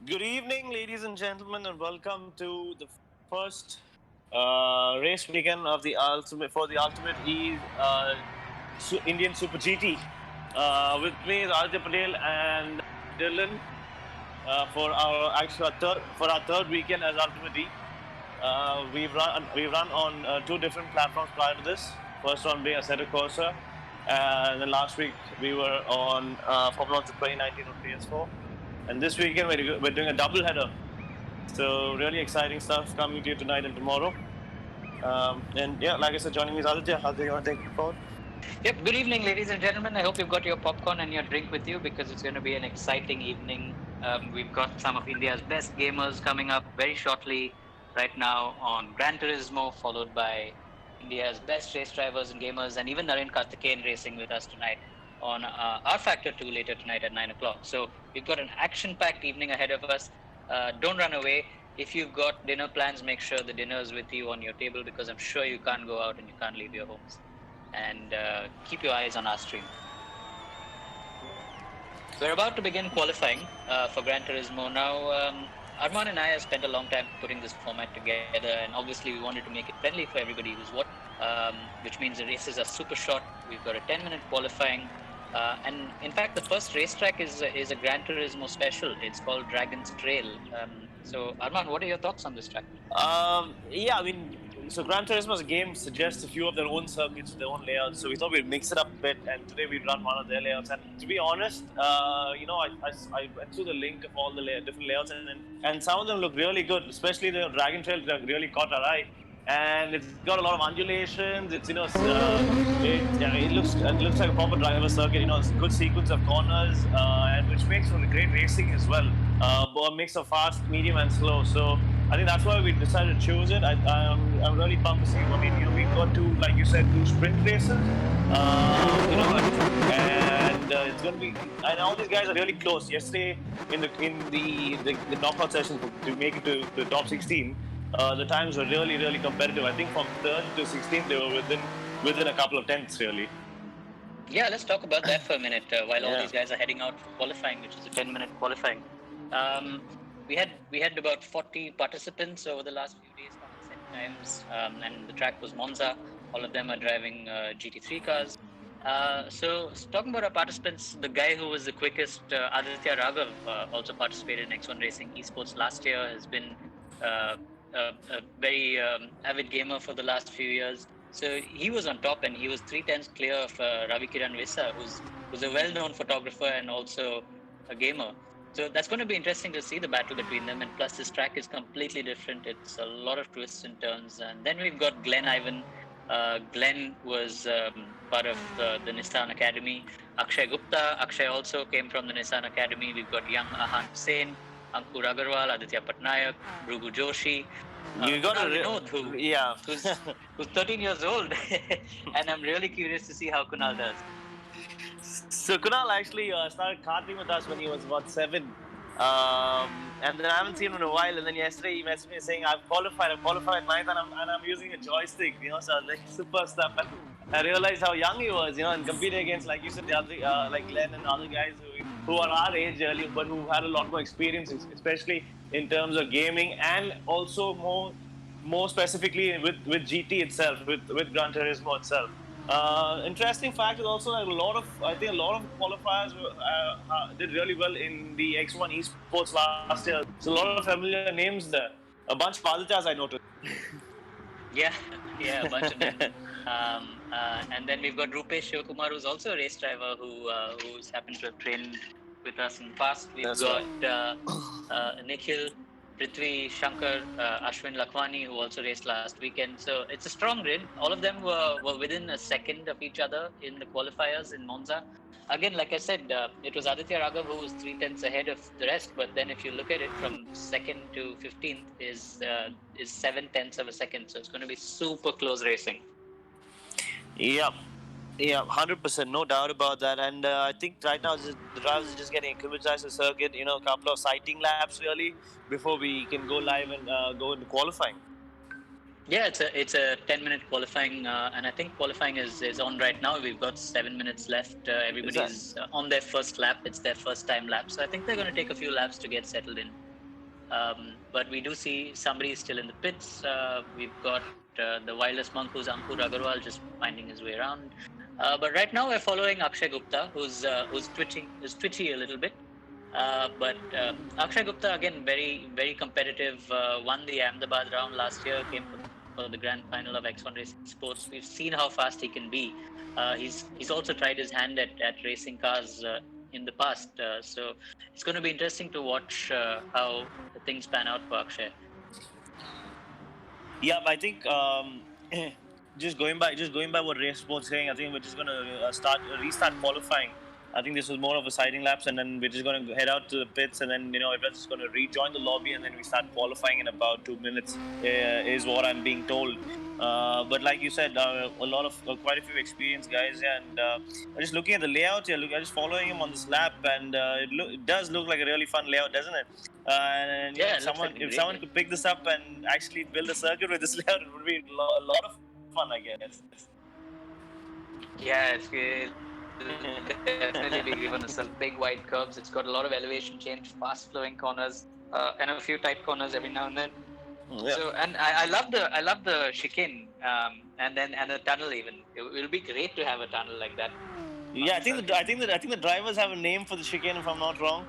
Good evening, ladies and gentlemen, and welcome to the first race weekend of the UltimateE Indian Super GT. With me is Aditya Patel and Dylan for our third weekend as UltimateE. We've run on two different platforms prior to this. First one being Assetto Corsa, and then last week we were on Formula One 2019 on PS4. And this weekend we're doing a double header. So really exciting stuff coming to you tonight and tomorrow. And yeah, like I said, joining me is Aditya. Aditya, you want to take it forward? Yep. Good evening, ladies and gentlemen. I hope you've got your popcorn and your drink with you because it's going to be an exciting evening. We've got some of India's best gamers coming up very shortly right now on Gran Turismo, followed by India's best race drivers and gamers, and even Narain Karthikeyan racing with us tonight on R Factor 2 later tonight at 9 o'clock. So we've got an action packed evening ahead of us. Don't run away. If you've got dinner plans, make sure the dinner is with you on your table because I'm sure you can't go out and you can't leave your homes. And keep your eyes on our stream. We're about to begin qualifying for Gran Turismo. Now, Arman and I have spent a long time putting this format together, and obviously we wanted to make it friendly for everybody who's watching, which means the races are super short. We've got a 10-minute qualifying. And in fact, the first racetrack is a Gran Turismo special. It's called Dragon's Trail. So, Arman, what are your thoughts on this track? Yeah, I mean, so Gran Turismo's game suggests a few of their own circuits, their own layouts. So we thought we'd mix it up a bit, and today we'd run one of their layouts. And to be honest, I went through the link of all the different layouts, and some of them look really good, especially the Dragon Trail really caught our eye. And it's got a lot of undulations. It's it looks like a proper driver circuit. It's a good sequence of corners, and which makes for great racing as well. A mix of fast, medium, and slow. So I think that's why we decided to choose it. I'm really pumped to see. I mean, we've got two, like you said, two sprint races. And it's going to be. And all these guys are really close. Yesterday, in the knockout session to make it to the top 16, the times were really really competitive. I think from third to 16th they were within a couple of tenths really. Yeah, let's talk about that for a minute while all Yeah. these guys are heading out for qualifying, which is a 10-minute qualifying. Um, we had about 40 participants over the last few days come at set times, and the track was Monza. All of them are driving GT3 cars. So talking about our participants, the guy who was the quickest, Aditya Raghav, also participated in X1 Racing Esports last year, has been uh, a very avid gamer for the last few years. So he was on top, and he was 3 tenths clear of Ravi Kiran Visa, who's a well-known photographer and also a gamer. So that's going to be interesting to see the battle between them. And plus, this track is completely different. It's a lot of twists and turns. And then we've got Glenn Ivan. Glenn was part of the Nissan Academy. Akshay Gupta. Akshay also came from the Nissan Academy. We've got young Ahan Hussain, Ankur Agarwal, Aditya Patnaik, Bhrugu Joshi. You got Kunal to Vinod, yeah. who's 13 years old. And I'm really curious to see how Kunal does. So Kunal actually started karting with us when he was about 7. And then I haven't seen him in a while. And then yesterday he messaged me saying, I've qualified ninth, and I'm using a joystick. So I was like, super stuff. And I realized how young he was, and competing against, like you said, the other, like Glenn and other guys who are our age early, but who had a lot more experience, especially in terms of gaming, and also more specifically with GT itself, with Gran Turismo itself. Interesting fact is also that I think a lot of qualifiers did really well in the X1 esports last year. So a lot of familiar names there. A bunch of Adityas I noticed. Yeah, yeah, a bunch of them. And then we've got Rupesh Shivakumar, who's also a race driver who's happened to have trained with us in the past. We've That's got right. Nikhil, Prithvi, Shankar, Ashwin Lakhwani, who also raced last weekend. So it's a strong grid. All of them were within a second of each other in the qualifiers in Monza. Again, like I said, it was Aditya Raghav who was 3 tenths ahead of the rest. But then, if you look at it from second to 15th, is 7 tenths of a second. So it's going to be super close racing. Yep. Yeah, 100%, no doubt about that. And I think right now the drivers are just getting acclimatized to the circuit. A couple of sighting laps really before we can go live and go into qualifying. Yeah, it's a 10-minute qualifying, and I think qualifying is on right now. We've got 7 minutes left. Is that? Everybody's on their first lap. It's their first time lap, so I think they're going to take a few laps to get settled in. But we do see somebody still in the pits. We've got the wireless monk, who's Ankur Agarwal, just finding his way around. But right now we're following Akshay Gupta, who's twitchy a little bit. But Akshay Gupta, again, very competitive. Won the Ahmedabad round last year. Came for the grand final of X1 Racing Sports. We've seen how fast he can be. He's also tried his hand at racing cars in the past. So it's going to be interesting to watch how things pan out for Akshay. Yeah, but I think just going by what Race Sports saying, I think we're just gonna restart qualifying. I think this was more of a siding laps, and then we're just going to head out to the pits, and then everyone's just going to rejoin the lobby, and then we start qualifying in about 2 minutes. Is what I'm being told. But like you said, quite a few experienced guys, and just looking at the layout here, I'm just following him on this lap, and it does look like a really fun layout, doesn't it? And Yeah, if someone could pick this up and actually build a circuit with this layout, it would be a lot of fun, I guess. Yeah, it's definitely be given some big wide curves. It's got a lot of elevation change, fast flowing corners, and a few tight corners every now and then. Yeah. So, and I love the chicane, and the tunnel even. It'll be great to have a tunnel like that. Yeah, I think the drivers have a name for the chicane, if I'm not wrong.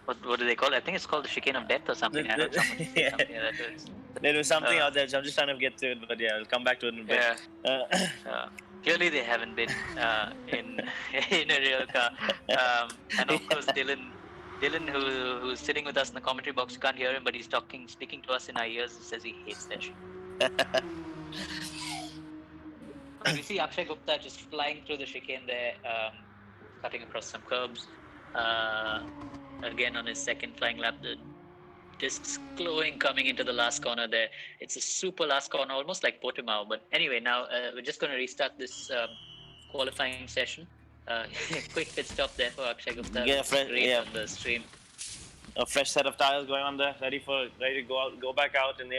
What do they call it? I think it's called the chicane of death or something. I heard someone say something like that. There was something out there, so I'm just trying to get to it, but yeah, I'll come back to it in a bit. Yeah. Clearly, they haven't been in a real car. And of course, Dylan, who's sitting with us in the commentary box, you can't hear him, but he's speaking to us in our ears. He says he hates that shit. We see Akshay Gupta just flying through the chicane there, cutting across some curbs. Again, on his second flying lap, the discs glowing coming into the last corner there. It's a super last corner, almost like Portimao. But anyway, now we're just going to restart this qualifying session. Quick pit stop there for Akshay Gupta. Great on the stream. A fresh set of tires going on there, ready to go back out and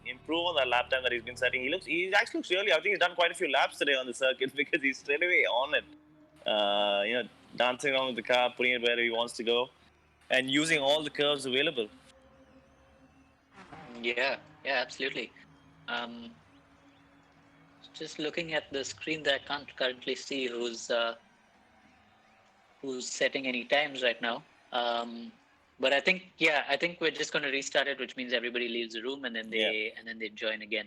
improve on that lap time that he's been setting. He actually looks really. I think he's done quite a few laps today on the circuit because he's straight away on it. Dancing around with the car, putting it where he wants to go, and using all the curves available. Yeah, absolutely. Just looking at the screen there, I can't currently see who's setting any times right now. But I think we're just going to restart it, which means everybody leaves the room and then they join again.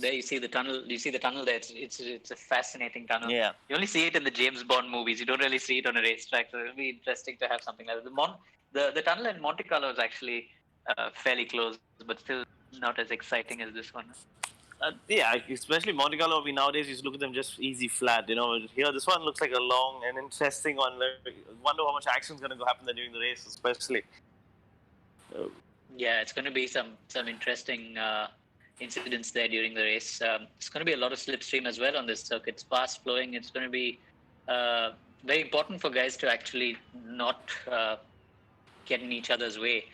There you see the tunnel. You see the tunnel there. It's a fascinating tunnel. Yeah. You only see it in the James Bond movies. You don't really see it on a racetrack. So it'll be interesting to have something like that. The tunnel in Monte Carlo is actually fairly close, but still not as exciting as this one. Yeah, especially Monte Carlo. Nowadays you just look at them just easy flat. Here this one looks like a long and interesting one. Wonder how much action is going to happen there during the race, especially. Yeah, it's going to be some interesting incidents there during the race. It's going to be a lot of slipstream as well on this circuit. It's fast flowing. It's going to be very important for guys to actually not get in each other's way.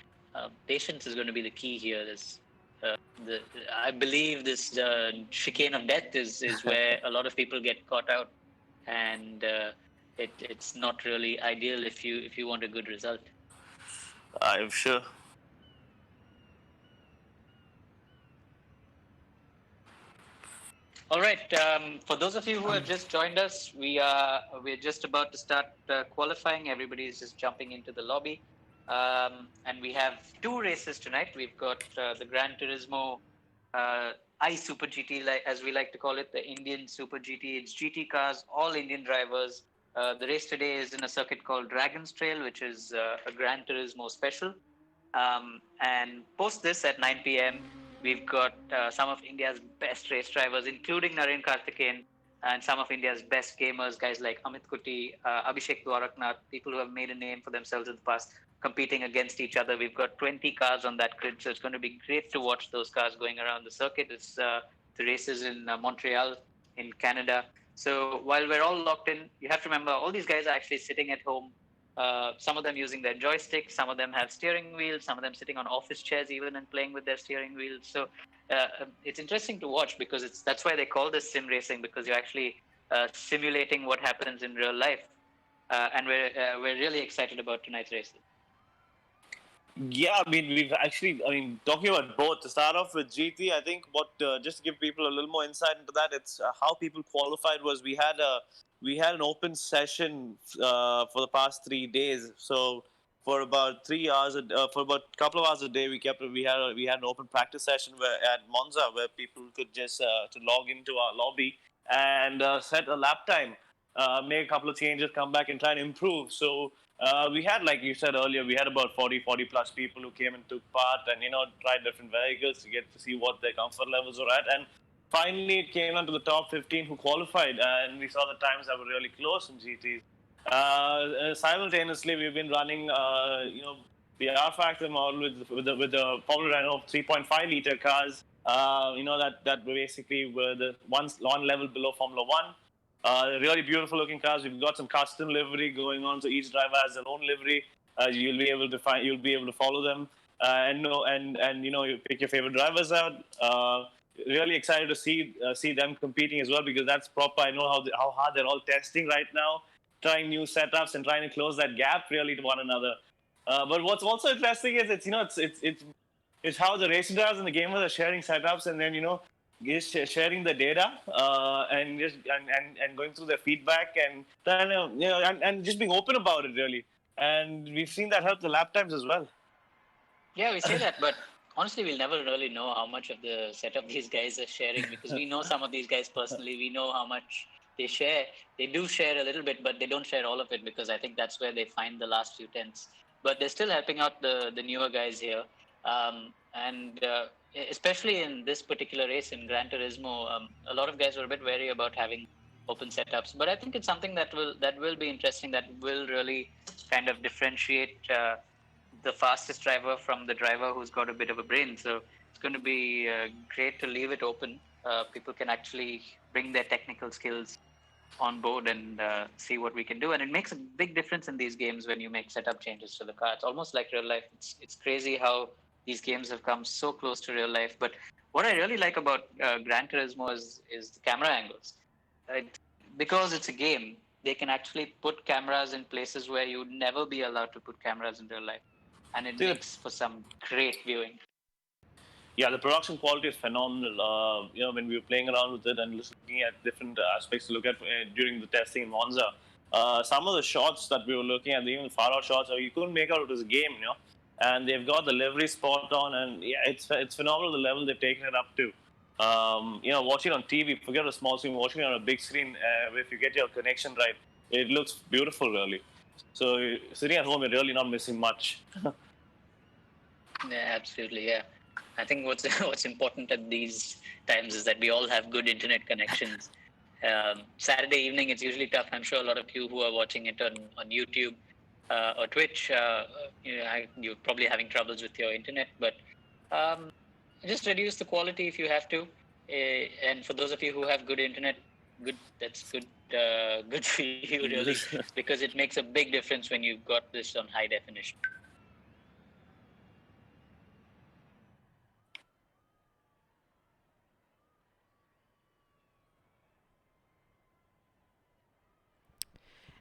Patience is going to be the key here. I believe this chicane of death is where a lot of people get caught out, and it's not really ideal if you want a good result. I'm sure. All right. For those of you who have just joined us, we're just about to start qualifying. Everybody is just jumping into the lobby, and we have two races tonight. We've got the Gran Turismo iSuper GT, as we like to call it, the Indian Super GT. It's GT cars, all Indian drivers. The race today is in a circuit called Dragon's Trail, which is a Gran Turismo special. And post this at 9 p.m., we've got some of India's best race drivers, including Narain Karthikeyan, and some of India's best gamers, guys like Amit Kuti, Abhishek Dwaraknath, people who have made a name for themselves in the past, competing against each other. We've got 20 cars on that grid, so it's going to be great to watch those cars going around the circuit. It's the races in Montreal, in Canada. So while we're all locked in, you have to remember all these guys are actually sitting at home. Some of them using their joystick, some of them have steering wheels, some of them sitting on office chairs even and playing with their steering wheels. So it's interesting to watch because that's why they call this sim racing, because you're actually simulating what happens in real life. and we're really excited about tonight's race. Yeah, I mean, talking about both. To start off with GT, I think just to give people a little more insight into that, it's how people qualified was we had an open session for the past 3 days. So for about 3 hours, for about a couple of hours a day, we had an open practice session at Monza where people could just to log into our lobby and set a lap time, make a couple of changes, come back and try and improve. So we had, like you said earlier, we had about 40 plus people who came and took part and, tried different vehicles to get to see what their comfort levels were at. And finally, it came down to the top 15 who qualified, and we saw the times that were really close in GTs. Simultaneously, we've been running, the R Factor model with the Formula Renault 3.5 liter cars. That basically were the one level below Formula One. Really beautiful looking cars. We've got some custom livery going on, so each driver has their own livery. You'll be able to follow them, you pick your favorite drivers out. Really excited to see them competing as well, because that's proper. I know how hard they're all testing right now, trying new setups and trying to close that gap really to one another. But what's also interesting is it's how the racing drivers and the gamers are sharing setups, and then just sharing the data, and going through their feedback, and trying to, and just being open about it really. And we've seen that help the lap times as well. Yeah, we say that, but honestly, we'll never really know how much of the setup these guys are sharing, because we know some of these guys personally. We know how much they share. They do share a little bit, but they don't share all of it, because I think that's where they find the last few tenths. But they're still helping out the newer guys here. And especially in this particular race in Gran Turismo, a lot of guys were a bit wary about having open setups. But I think it's something that will be interesting, that will really kind of differentiate the fastest driver from the driver who's got a bit of a brain. So it's going to be great to leave it open. People can actually bring their technical skills on board and see what we can do. And it makes a big difference in these games when you make setup changes to the car. It's almost like real life. It's crazy how these games have come so close to real life. But what I really like about Gran Turismo is the camera angles. Because it's a game, they can actually put cameras in places where you would never be allowed to put cameras in real life. And it makes for some great viewing. Yeah, the production quality is phenomenal. When we were playing around with it and looking at different aspects to look at during the testing in Monza, some of the shots that we were looking at, even the far out shots, you couldn't make out it was a game, And they've got the livery spot on, and yeah, it's phenomenal the level they've taken it up to. Watching on TV, forget a small screen, watching it on a big screen, if you get your connection right, it looks beautiful, really. So sitting at home, you're really not missing much. Yeah, absolutely. Yeah, I think what's important at these times is that we all have good internet connections. Saturday evening, it's usually tough. I'm sure a lot of you who are watching it on YouTube or Twitch, you're probably having troubles with your internet. But just reduce the quality if you have to. And for those of you who have good internet, that's good. Good for you, really, because it makes a big difference when you've got this on high definition.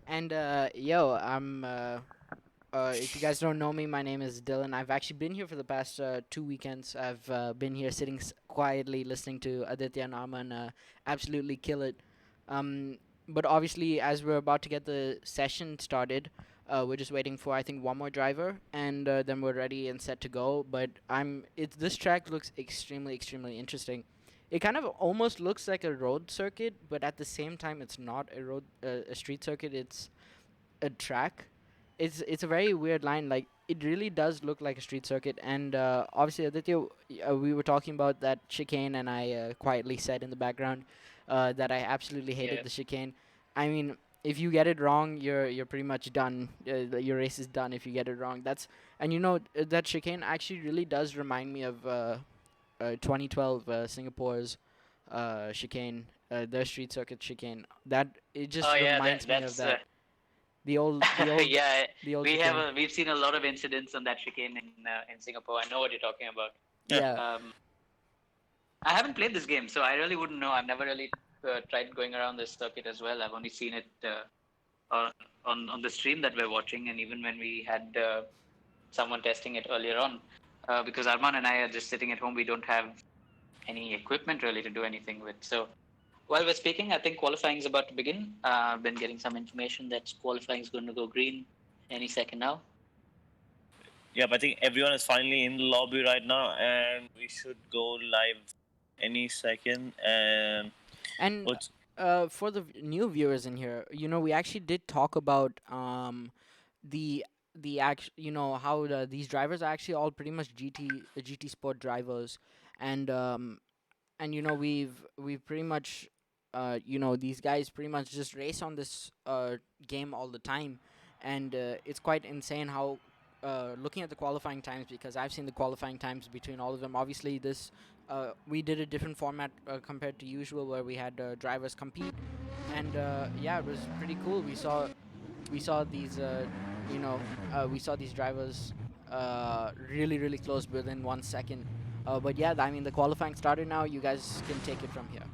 And if you guys don't know me, my name is Dylan. I've actually been here for the past 2 weekends. I've been here sitting quietly listening to Aditya and Aman absolutely kill it. But obviously, as we're about to get the session started, we're just waiting for, I think, one more driver, and then we're ready and set to go. But this track looks extremely, extremely interesting. It kind of almost looks like a road circuit, but at the same time, it's not a street circuit. It's a track. It's a very weird line. Like, it really does look like a street circuit. And obviously, Aditya, we were talking about that chicane, and I quietly said in the background that I absolutely hated the chicane. I mean, if you get it wrong, you're pretty much done. Your race is done if you get it wrong. That chicane actually really does remind me of 2012 Singapore's chicane, the street circuit chicane. That it just reminds me of that. The old yeah, the old we've seen a lot of incidents on that chicane in Singapore. I know what you're talking about. Yeah. I haven't played this game, so I really wouldn't know. I've never really tried going around this circuit as well. I've only seen it on the stream that we're watching, and even when we had someone testing it earlier on, because Arman and I are just sitting at home, we don't have any equipment really to do anything with. So while we're speaking, I think qualifying is about to begin. I've been getting some information that qualifying is going to go green any second now. Yep, I think everyone is finally in the lobby right now, and we should go live any second. And for the new viewers in here, we actually did talk about the how these drivers are actually all pretty much GT Sport drivers, and we've pretty much these guys pretty much just race on this game all the time, and it's quite insane how looking at the qualifying times, because I've seen the qualifying times between all of them. Obviously, this we did a different format compared to usual, where we had drivers compete, and yeah, it was pretty cool. We saw these we saw these drivers really close within 1 second. But yeah, I mean, the qualifying started now. You guys can take it from here.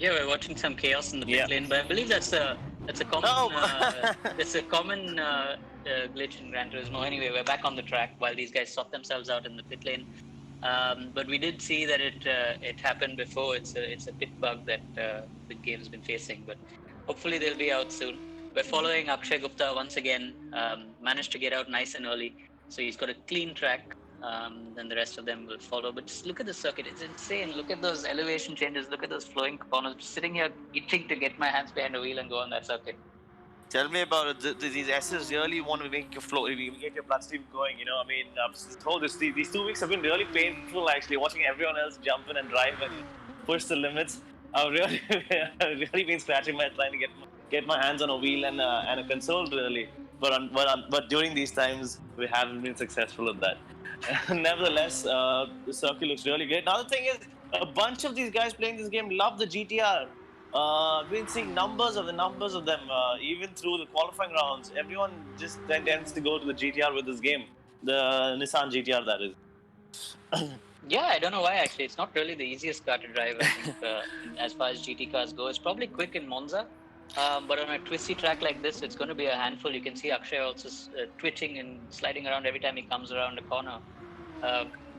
Yeah, we're watching some chaos in the pit lane, but I believe that's a common that's a common glitch in Gran Turismo. Anyway, we're back on the track while these guys sort themselves out in the pit lane. But we did see that it happened before. It's a pit bug that the game's been facing, but hopefully they'll be out soon. We're following Akshay Gupta once again. Managed to get out nice and early, so he's got a clean track. Then the rest of them will follow. But just look at the circuit; it's insane. Look at those elevation changes. Look at those flowing corners. Just sitting here itching to get my hands behind the wheel and go on that circuit. Tell me about it. These S's really want to make your flow, get your bloodstream going. I mean, these 2 weeks have been really painful. Actually, watching everyone else jump in and drive and push the limits. I've really, really been scratching my head trying to get my hands on a wheel and a console, really. But during these times, we haven't been successful at that. Nevertheless, the circuit looks really great. Another thing is, a bunch of these guys playing this game love the GTR. I've been seeing numbers of them, even through the qualifying rounds. Everyone just tends to go to the GTR with this game, the Nissan GTR, that is. Yeah, I don't know why actually. It's not really the easiest car to drive, I think, as far as GT cars go. It's probably quick in Monza, but on a twisty track like this, it's going to be a handful. You can see Akshay also twitching and sliding around every time he comes around a corner.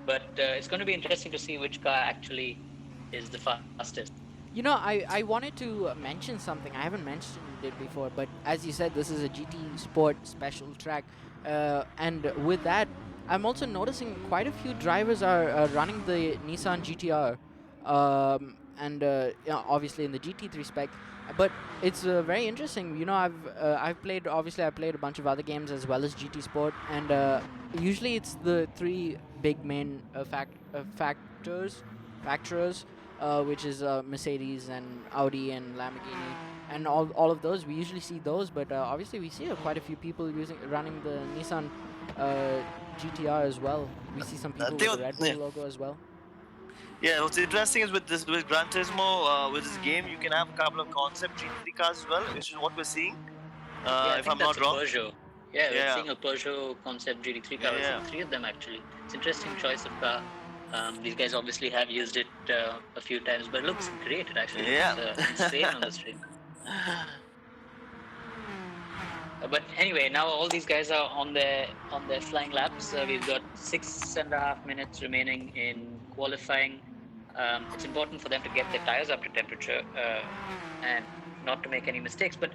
But it's going to be interesting to see which car actually is the fastest. I wanted to mention something. I haven't mentioned it before, but as you said, this is a GT Sport special track. And with that, I'm also noticing quite a few drivers are running the Nissan GTR. And obviously in the GT3 spec. But it's very interesting. I've played a bunch of other games as well as GT Sport. And usually it's the three big main factors, which is Mercedes and Audi and Lamborghini, and all of those. We usually see those, but obviously we see quite a few people running the Nissan GTR as well. We see some people with the Red Bull logo as well. Yeah, what's interesting is with Gran Turismo, with this game, you can have a couple of concept GT cars as well, which is what we're seeing. If I'm not wrong. Peugeot. Yeah, we're seeing a Peugeot concept GT3 car. Yeah. Three of them actually. It's an interesting choice of car. These guys obviously have used it a few times, but it looks great. It actually looks insane on the stream. But anyway, now all these guys are on their flying laps. We've got 6.5 minutes remaining in qualifying. It's important for them to get their tires up to temperature and not to make any mistakes. But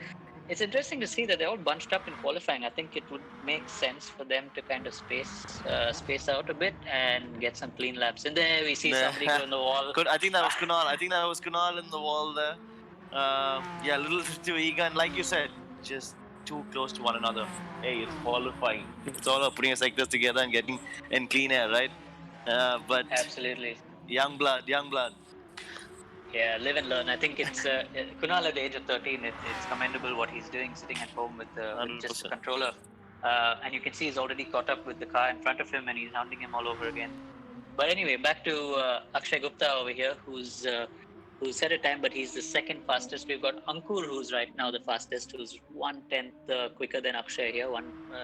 it's interesting to see that they're all bunched up in qualifying. I think it would make sense for them to kind of space out a bit and get some clean laps. And there we see somebody go in the wall. I think that was Kunal in the wall there. A little too eager, and like you said, just too close to one another. Hey, it's qualifying. It's all about putting us like this together and getting in clean air, right? But absolutely, young blood. Yeah, live and learn. I think it's Kunal at the age of 13. It's commendable what he's doing, sitting at home with just a controller. And you can see he's already caught up with the car in front of him, and he's hounding him all over again. But anyway, back to Akshay Gupta over here, who's set a time, but he's the second fastest. We've got Ankur, who's right now the fastest, who's 1/10 quicker than Akshay here,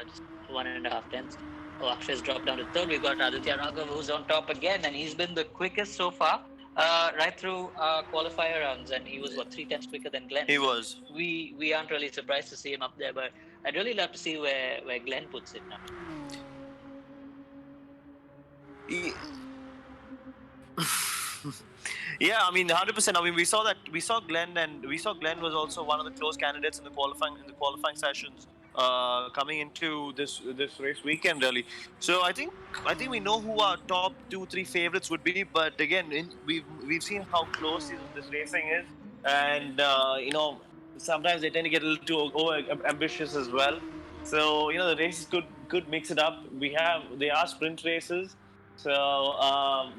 just 1.5 tenths. Oh, Akshay's dropped down to third. We've got Aditya Raghav, who's on top again, and he's been the quickest so far. Right through qualifier rounds, and he was 3 tenths quicker than Glenn. He So was. we aren't really surprised to see him up there, but I'd really love to see where Glenn puts it now. Yeah, I mean, 100%. I mean, we saw Glenn, and we saw Glenn was also one of the close candidates in the qualifying sessions coming into this race weekend, really. So I think we know who our top 2-3 favorites would be, but again, we've seen how close this racing is, and sometimes they tend to get a little too over ambitious as well. So the races could mix it up. They are sprint races. So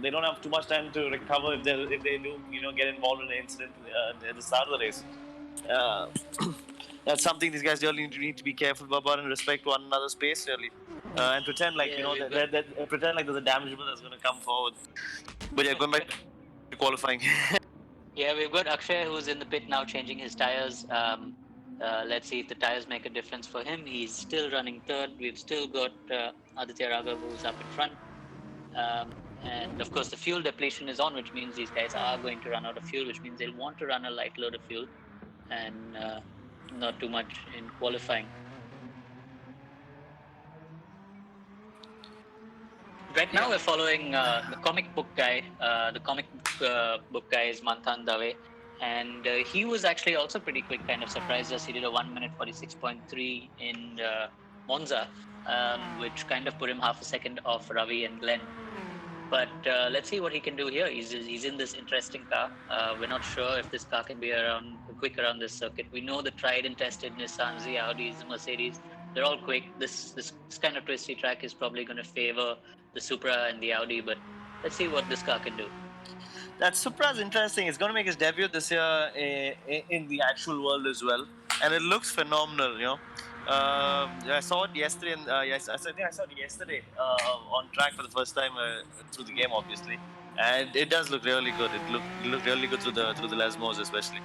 they don't have too much time to recover if they do get involved in an incident at the start of the race. Uh, that's something these guys really need to be careful about and respect one another's space really, and pretend like Yeah, we've pretend like there's a damageable that's going to come forward. But yeah, going back to qualifying. Yeah, we've got Akshay who's in the pit now changing his tires. Let's see if the tires make a difference for him. He's still running third. We've still got Aditya Raghav who's up in front. And of course, the fuel depletion is on, which means these guys are going to run out of fuel, which means they'll want to run a light load of fuel and not too much in qualifying. Right now, we're following the comic book guy. The comic book guy is Manthan Dave. And he was actually also pretty quick, kind of surprised us. He did a 1 minute 46.3 in Monza, which kind of put him half a second off Ravi and Glenn. But let's see what he can do here. He's in this interesting car. We're not sure if this car can be quick around this circuit. We know the tried and tested Nissans, the Audis, the Mercedes. They're all quick. This kind of twisty track is probably going to favor the Supra and the Audi. But let's see what this car can do. That Supra is interesting. It's going to make his debut this year in the actual world as well, and it looks phenomenal. I saw it yesterday, and yes, I think I saw it yesterday on track for the first time through the game, obviously, and it does look really good. It looked really good through the Lesmos, especially.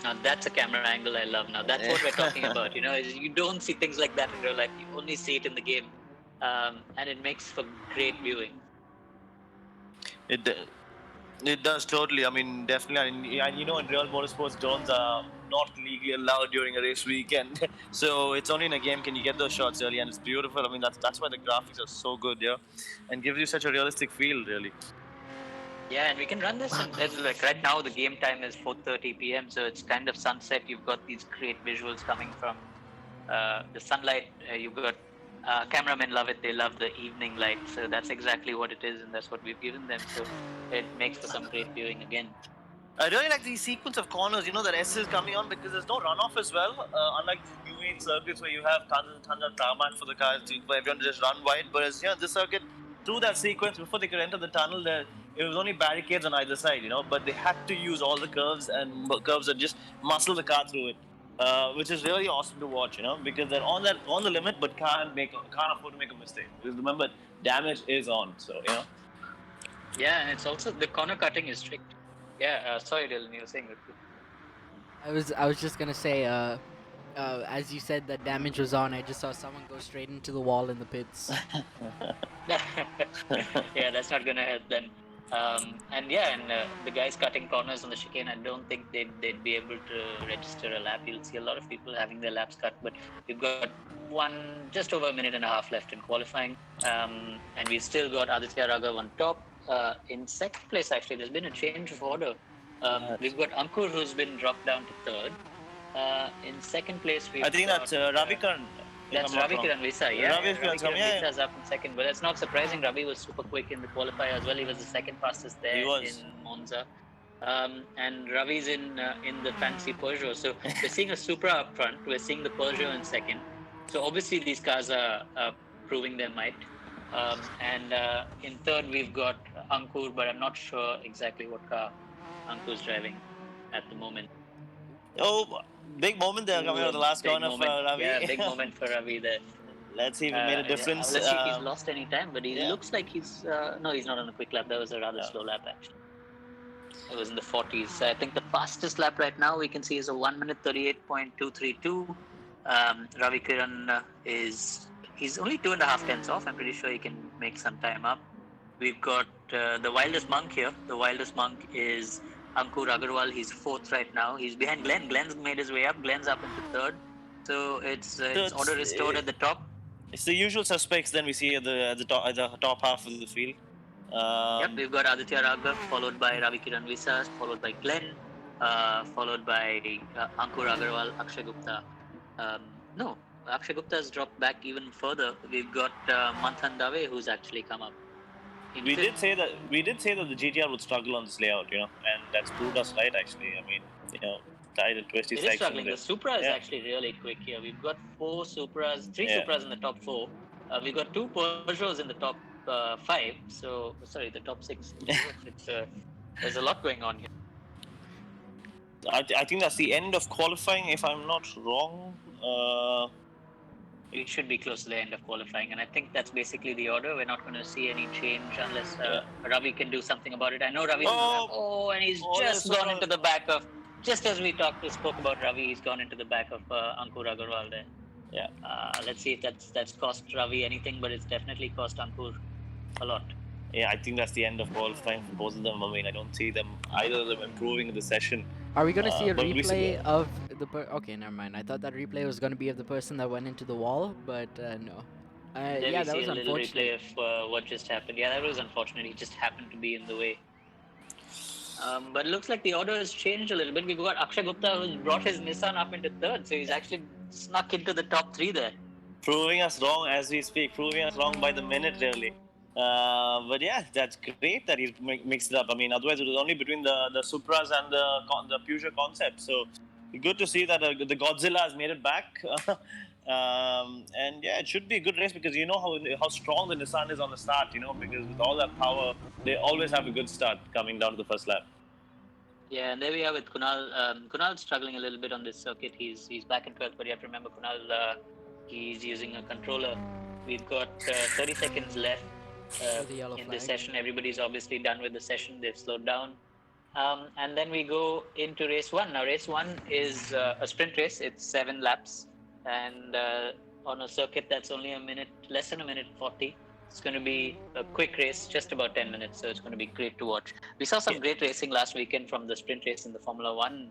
Now that's a camera angle I love. Now that's what we're talking about. You don't see things like that in real life. You only see it in the game, and it makes for great viewing. It does totally. I mean, definitely. And in real motorsports, drones are not legally allowed during a race weekend. So it's only in a game can you get those shots really, and it's beautiful. I mean, that's why the graphics are so good, yeah, and gives you such a realistic feel, really. Yeah, and we can run this. Like right now, the game time is 4:30 p.m. So it's kind of sunset. You've got these great visuals coming from the sunlight. You've got cameramen love it. They love the evening light. So that's exactly what it is, and that's what we've given them. So it makes for some great viewing again. I really like the sequence of corners, that S is coming on because there's no runoff as well. Unlike the new age circuits where you have tons and tons of tarmac for the cars, for everyone to just run wide. Whereas this circuit, through that sequence, before they could enter the tunnel, it was only barricades on either side, but they had to use all the curves and just muscle the car through it. Which is really awesome to watch, because they're on the limit, but can't afford to make a mistake. Because remember, damage is on, so Yeah, and it's also the corner cutting is strict. Yeah, sorry, Dylan, you were saying it. I was just gonna say, as you said that damage was on, I just saw someone go straight into the wall in the pits. Yeah, that's not gonna help then. And the guys cutting corners on the chicane, I don't think they'd be able to register a lap. You'll see a lot of people having their laps cut, but we've got just over a minute and a half left in qualifying, and we've still got Aditya Raghav on top. In second place, actually, there's been a change of order. We've got Ankur, who's been dropped down to third. In second place, I think that's Ravi Karan. That's Ravi Kiran Visa, yeah. Ravi Kiran Visa is up in second, but that's not surprising. Ravi was super quick in the qualifier as well. He was the second fastest there in Monza. And Ravi's in the fancy Peugeot. So we're seeing a Supra up front. We're seeing the Peugeot in second. So obviously these cars are proving their might. And in third, we've got Ankur, but I'm not sure exactly what car Ankur's driving at the moment. Oh, big moment there coming out of the last corner for Ravi. Yeah, big moment for Ravi there. Let's see if he made a difference. Let's see if he's lost any time, but he looks like he's... no, he's not on a quick lap. That was a rather slow lap, actually. It was in the 40s. I think the fastest lap right now we can see is a 1 minute 38.232. Ravi Kiran he's only 2.5 tenths off. I'm pretty sure he can make some time up. We've got the wildest monk here. The wildest monk is Ankur Agarwal. He's fourth right now. He's behind Glenn. Glenn's made his way up. Glenn's up into third. So it's order restored at the top. It's the usual suspects then we see at the top half of the field. Yep, we've got Aditya Raghav, followed by Ravi Kiran Visas, followed by Glenn, followed by Ankur Agarwal, Akshay Gupta. No, Akshay Gupta has dropped back even further. We've got Manthan Dave, who's actually come up. We did say that the GTR would struggle on this layout, and that's proved us right. Actually, I mean, tied at 20 seconds. It is struggling. The Supra is actually really quick here. We've got three Supras in the top 4. We've got 2 Peugeots in the top 5. So sorry, the top 6. There's a lot going on here. I think that's the end of qualifying, if I'm not wrong. It should be close to the end of qualifying, and I think that's basically the order. We're not going to see any change unless Ravi can do something about it. I know Ravi. And he's just gone into the back of. Just as we spoke about Ravi, he's gone into the back of Ankur Agarwal there. Yeah. Let's see if that's cost Ravi anything, but it's definitely cost Ankur a lot. Yeah, I think that's the end of qualifying for both of them. I mean, I don't see either of them improving in the session. Are we going to see a replay of the... Okay, never mind. I thought that replay was going to be of the person that went into the wall, but no. Yeah, that was unfortunate. A little replay of what just happened. Yeah, that was unfortunate. He just happened to be in the way. But it looks like the order has changed a little bit. We've got Akshay Gupta, who's brought his Nissan up into third, so he's actually snuck into the top 3 there. Proving us wrong as we speak. Proving us wrong by the minute, really. But yeah, that's great that he's mixed it up. I mean, otherwise it was only between the Supras and the Peugeot concept. So good to see that the Godzilla has made it back. And yeah, it should be a good race because you know how strong the Nissan is on the start. Because with all that power, they always have a good start coming down to the first lap. Yeah, and there we are with Kunal. Kunal's struggling a little bit on this circuit. He's back in 12th, but you have to remember Kunal. He's using a controller. We've got 30 seconds left. In this session, everybody's obviously done with the session. They've slowed down, and then we go into race 1. Now, race 1 is a sprint race. It's 7 laps, and on a circuit that's only less than a minute 40. It's going to be a quick race, just about 10 minutes. So it's going to be great to watch. We saw some great racing last weekend from the sprint race in the Formula 1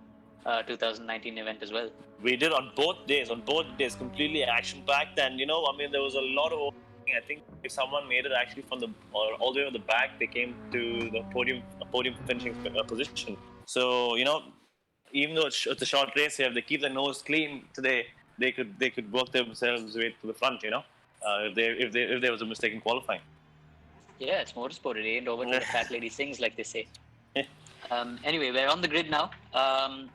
2019 event as well. We did on both days, completely action-packed, and there was a lot of. I think if someone made it actually all the way on the back, they came to the podium finishing position. So even though it's a short race here, if they keep their nose clean today, they could work themselves way to the front. If there was a mistake in qualifying. Yeah, it's motorsport. It ain't over till the fat lady sings, like they say. Anyway, we're on the grid now, and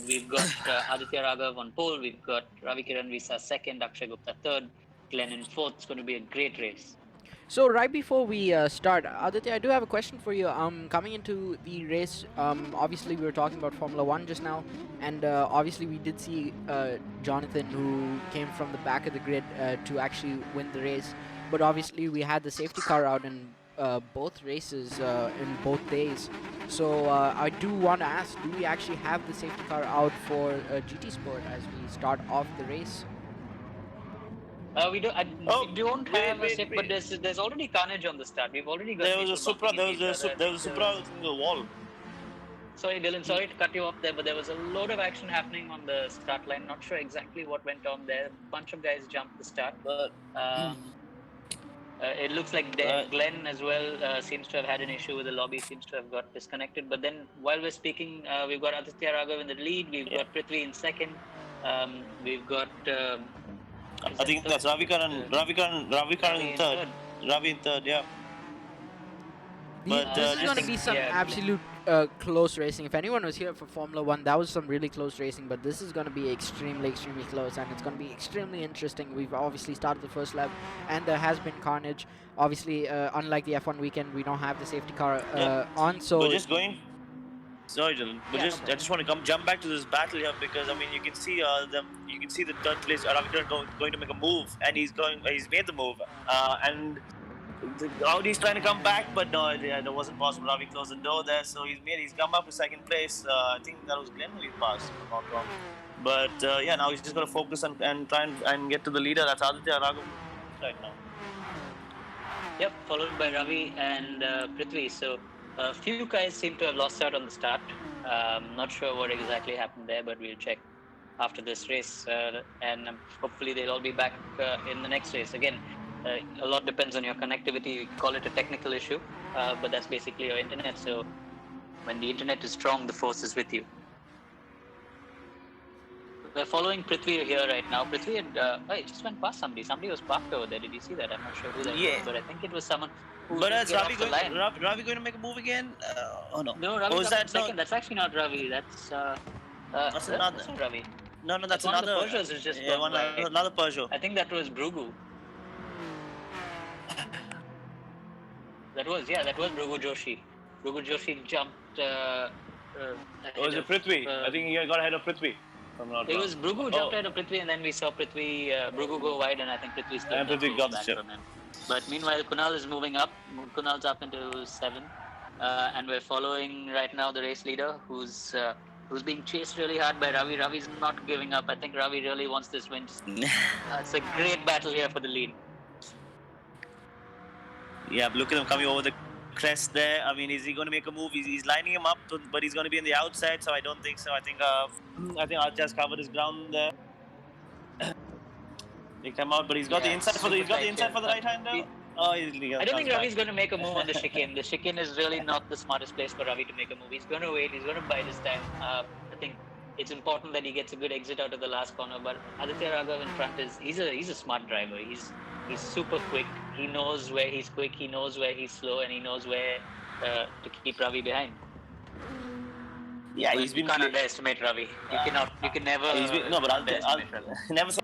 we've got Aditya Raghav on pole. We've got Ravi Kiran Visas second, Akshay Gupta third. Glenn in 4th. It's going to be a great race. So right before we start, Aditya, I do have a question for you. Coming into the race, obviously we were talking about Formula 1 just now, and obviously we did see Jonathan, who came from the back of the grid to actually win the race. But obviously we had the safety car out in both races in both days. So I do want to ask, do we actually have the safety car out for GT Sport as we start off the race? We don't have a safe, but there's already carnage on the start. We've already got. There was a Supra. There was a Supra in the wall. Sorry, Dylan. Sorry to cut you off there, but there was a load of action happening on the start line. Not sure exactly what went on there. A bunch of guys jumped the start. But it looks like Glenn as well seems to have had an issue with the lobby. Seems to have got disconnected. But then, while we're speaking, we've got Aditya Raghav in the lead. We've got Prithvi in second. We've got. I think that's Ravi Karan in third. Ravi in third, yeah. But this is going to be some absolute close racing. If anyone was here for Formula 1, that was some really close racing. But this is going to be extremely, extremely close. And it's going to be extremely interesting. We've obviously started the first lap. And there has been carnage. Obviously, unlike the F1 weekend, we don't have the safety car on. So we're just going... Sorry, Dylan. But I just want to jump back to this battle here because you can see the third place Ravi Kiran going to make a move, and he's made the move, and Audi's trying to come back, but no, that wasn't possible. Ravi closed the door there, so he's come up to second place. I think that was Glenn who he passed, if I'm not wrong. But now he's just going to focus and try and get to the leader. That's Aditya Raghav right now. Yep, followed by Ravi and Prithvi. So a few guys seem to have lost out on the start. Not sure what exactly happened there, but we'll check after this race. And hopefully they'll all be back in the next race. Again, a lot depends on your connectivity. You call it a technical issue, but that's basically your internet. So when the internet is strong, the force is with you. We're following Prithvi here right now. Prithvi had, it just went past somebody. Somebody was parked over there. Did you see that? I'm not sure who that was, but I think it was someone who But didn't is get off the line. Ravi going to make a move again? Oh no. No, Ravi Oh, is jumped in that second. no? That's actually not Ravi. That's That's another. that's not Ravi. No, that's That's one of the another. Peugeots who's just Yeah, gone by. another Peugeot. I think that was Brugu. That was Brugu Joshi. Brugu Joshi jumped. Was it Prithvi? I think he got ahead of Prithvi. It was Brugu jumped ahead of Prithvi, and then we saw Brugu go wide, and I think Prithvi still got the back chip. from him. But meanwhile, Kunal is moving up. Kunal's up into 7, and we're following right now the race leader, who's being chased really hard by Ravi. Ravi's not giving up. I think Ravi really wants this win. It's a great battle here for the lead. Yeah, look at him coming over the crest there. I mean, is he going to make a move? He's lining him up, but he's going to be on the outside, so I don't think so. I think Arja's covered his ground there. They come out, but he's got the inside for the right hander. I don't think Ravi's going to make a move on the chicane. The chicane is really not the smartest place for Ravi to make a move. He's going to wait. He's going to buy this time. I think it's important that he gets a good exit out of the last corner. But Aditya Raghav in front he's a smart driver. He's super quick. He knows where he's quick. He knows where he's slow, and he knows where to keep Ravi behind. Yeah, you can't underestimate Ravi. You can never. Underestimate Ravi.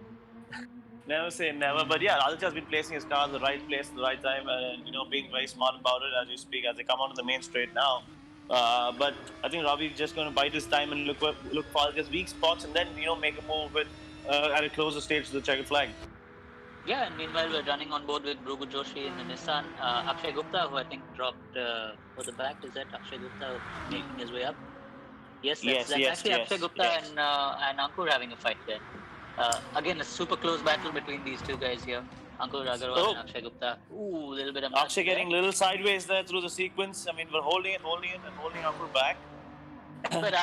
Never say never, but yeah, Aditya's been placing his car in the right place at the right time, and being very smart about it as you speak, as they come onto the main straight now. But I think Ravi's just going to bide his time and look for Aditya's weak spots, and then make a move with at a closer stage to the checkered flag. Yeah, and meanwhile we're running on board with Brugu Joshi in the Nissan. Akshay Gupta, who I think dropped for the back, is that Akshay Gupta making his way up? Yes, that's actually Akshay Gupta and Ankur having a fight there. Again, a super close battle between these two guys here. Ankur Agarwal and Akshay Gupta. Ooh, a little bit of Akshay getting a little sideways there through the sequence. I mean, we're holding it and holding Ankur back. But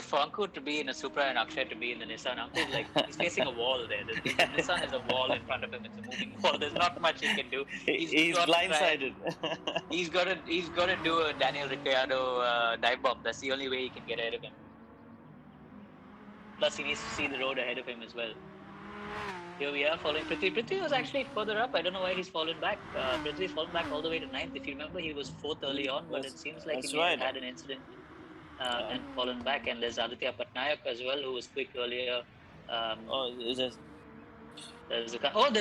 for Ankur to be in a Supra and Akshay to be in the Nissan, Ankur's he's facing a wall there. The Nissan is a wall in front of him. It's a moving wall. There's not much he can do. He's blindsided. He's got to do a Daniel Ricciardo dive bomb. That's the only way he can get ahead of him. Plus, he needs to see the road ahead of him as well. Here we are following Prithvi. Prithvi was actually further up. I don't know why he's fallen back. Prithvi's fallen back all the way to 9th. If you remember, he was 4th early on, but it seems like he had an incident and fallen back. And there's Aditya Patnaik as well, who was quick earlier. There's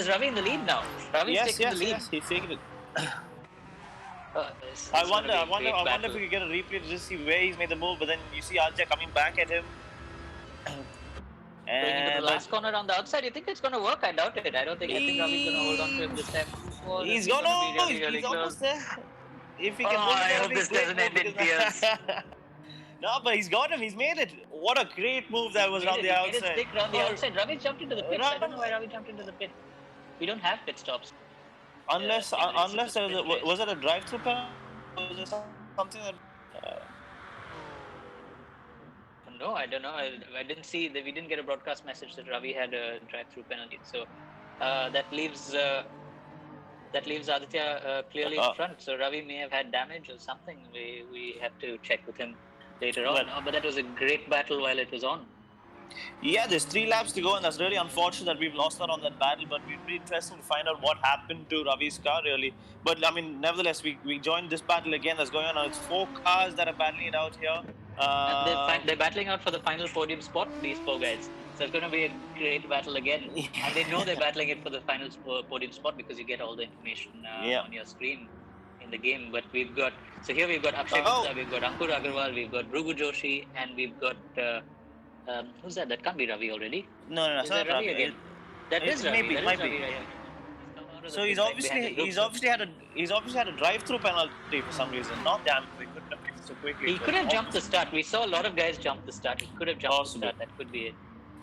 Ravi in the lead now. Ravi's taking the lead. Yes, he's taking it. I wonder if we could get a replay to just see where he's made the move, but then you see Aditya coming back at him. Going into the last corner on the outside, you think it's going to work? I doubt it. I think Ravi's going to hold on to him this time. He's going to be really close. Almost there. If he can I hope this doesn't end in tears. No, but he's got him. He's made it. What a great move that was around the outside. He made it stick around the outside. Ravi jumped into the pit. I don't know why Ravi jumped into the pit. We don't have pit stops. Unless was it a drive-through penalty? Was it something that? No, I don't know. I didn't see that. We didn't get a broadcast message that Ravi had a drive-through penalty. So that leaves Aditya clearly in front. So Ravi may have had damage or something. We have to check with him later on. But that was a great battle while it was on. Yeah, there's 3 laps to go, and that's really unfortunate that we've lost out on that battle. But it'd be interesting to find out what happened to Ravi's car, really. But I mean, nevertheless, we joined this battle again that's going on now. It's 4 cars that are battling it out here. They're battling out for the final podium spot, these 4 guys. So it's going to be a great battle again. And they know they're battling it for the final podium spot because you get all the information on your screen in the game. But we've got Akshay Gupta, we've got Ankur Agarwal, we've got Brugu Joshi, and we've got who's that? That can't be Ravi already. No, is that Ravi again? That is Ravi. It might be. So he's obviously had a drive-through penalty for some reason. Not damn, they couldn't have fixed it so quickly. He could have jumped the start. We saw a lot of guys jump the start. He could have jumped the start. That could be it.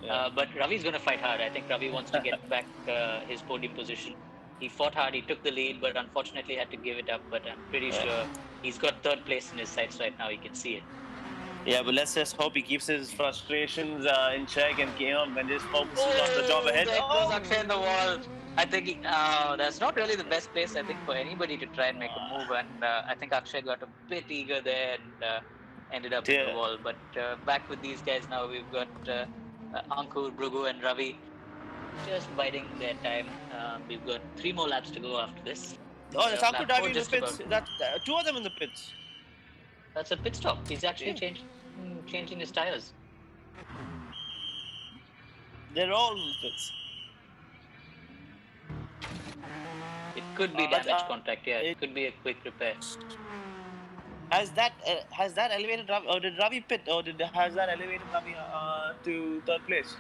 Yeah. But Ravi's going to fight hard. I think Ravi wants to get back his podium position. He fought hard. He took the lead, but unfortunately had to give it up. But I'm pretty sure he's got third place in his sights right now. You can see it. Yeah, but let's just hope he keeps his frustrations in check and and just focuses on the job ahead. There goes Akshay in the wall. I think that's not really the best place, I think, for anybody to try and make a move. And I think Akshay got a bit eager there and ended up in the wall. But back with these guys now, we've got Ankur, Brugu, and Ravi just biding their time. We've got 3 more laps to go after this. Oh, that's Ankur driving in the pits. That 2 of them in the pits. That's a pit stop. He's actually changing his tires. They're all in the pits. It could be damage contact. Yeah, it could be a quick repair. Has that elevated Ravi, or did Ravi pit, or has that elevated Ravi to third place?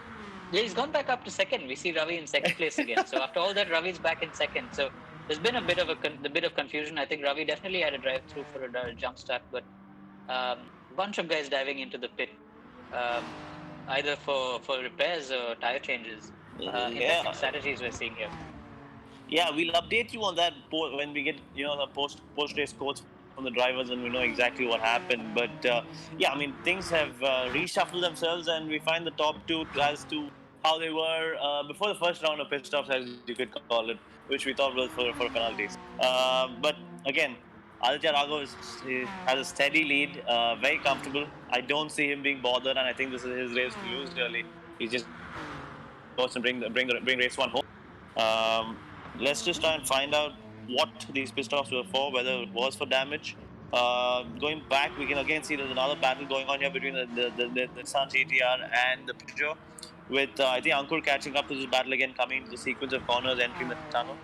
Yeah, he's gone back up to second. We see Ravi in second place again. So after all that, Ravi's back in second. So there's been a bit of confusion. I think Ravi definitely had a drive through for a jump start, but a bunch of guys diving into the pit, either for repairs or tire changes. Interesting strategies we're seeing here. Yeah, we'll update you on that when we get the post race quotes from the drivers and we know exactly what happened. But yeah, I mean things have reshuffled themselves and we find the top 2 as to how they were before the first round of pit stops, as you could call it, which we thought was for penalties. But again, Aditya Raghav has a steady lead, very comfortable. I don't see him being bothered, and I think this is his race to lose. Really, he just goes and bring race 1 home. Let's just try and find out what these pit stops were for, whether it was for damage. Going back, we can again see there's another battle going on here between the Nissan GTR and the Peugeot, with I think Ankur catching up to this battle again, coming into the sequence of corners, entering the tunnel.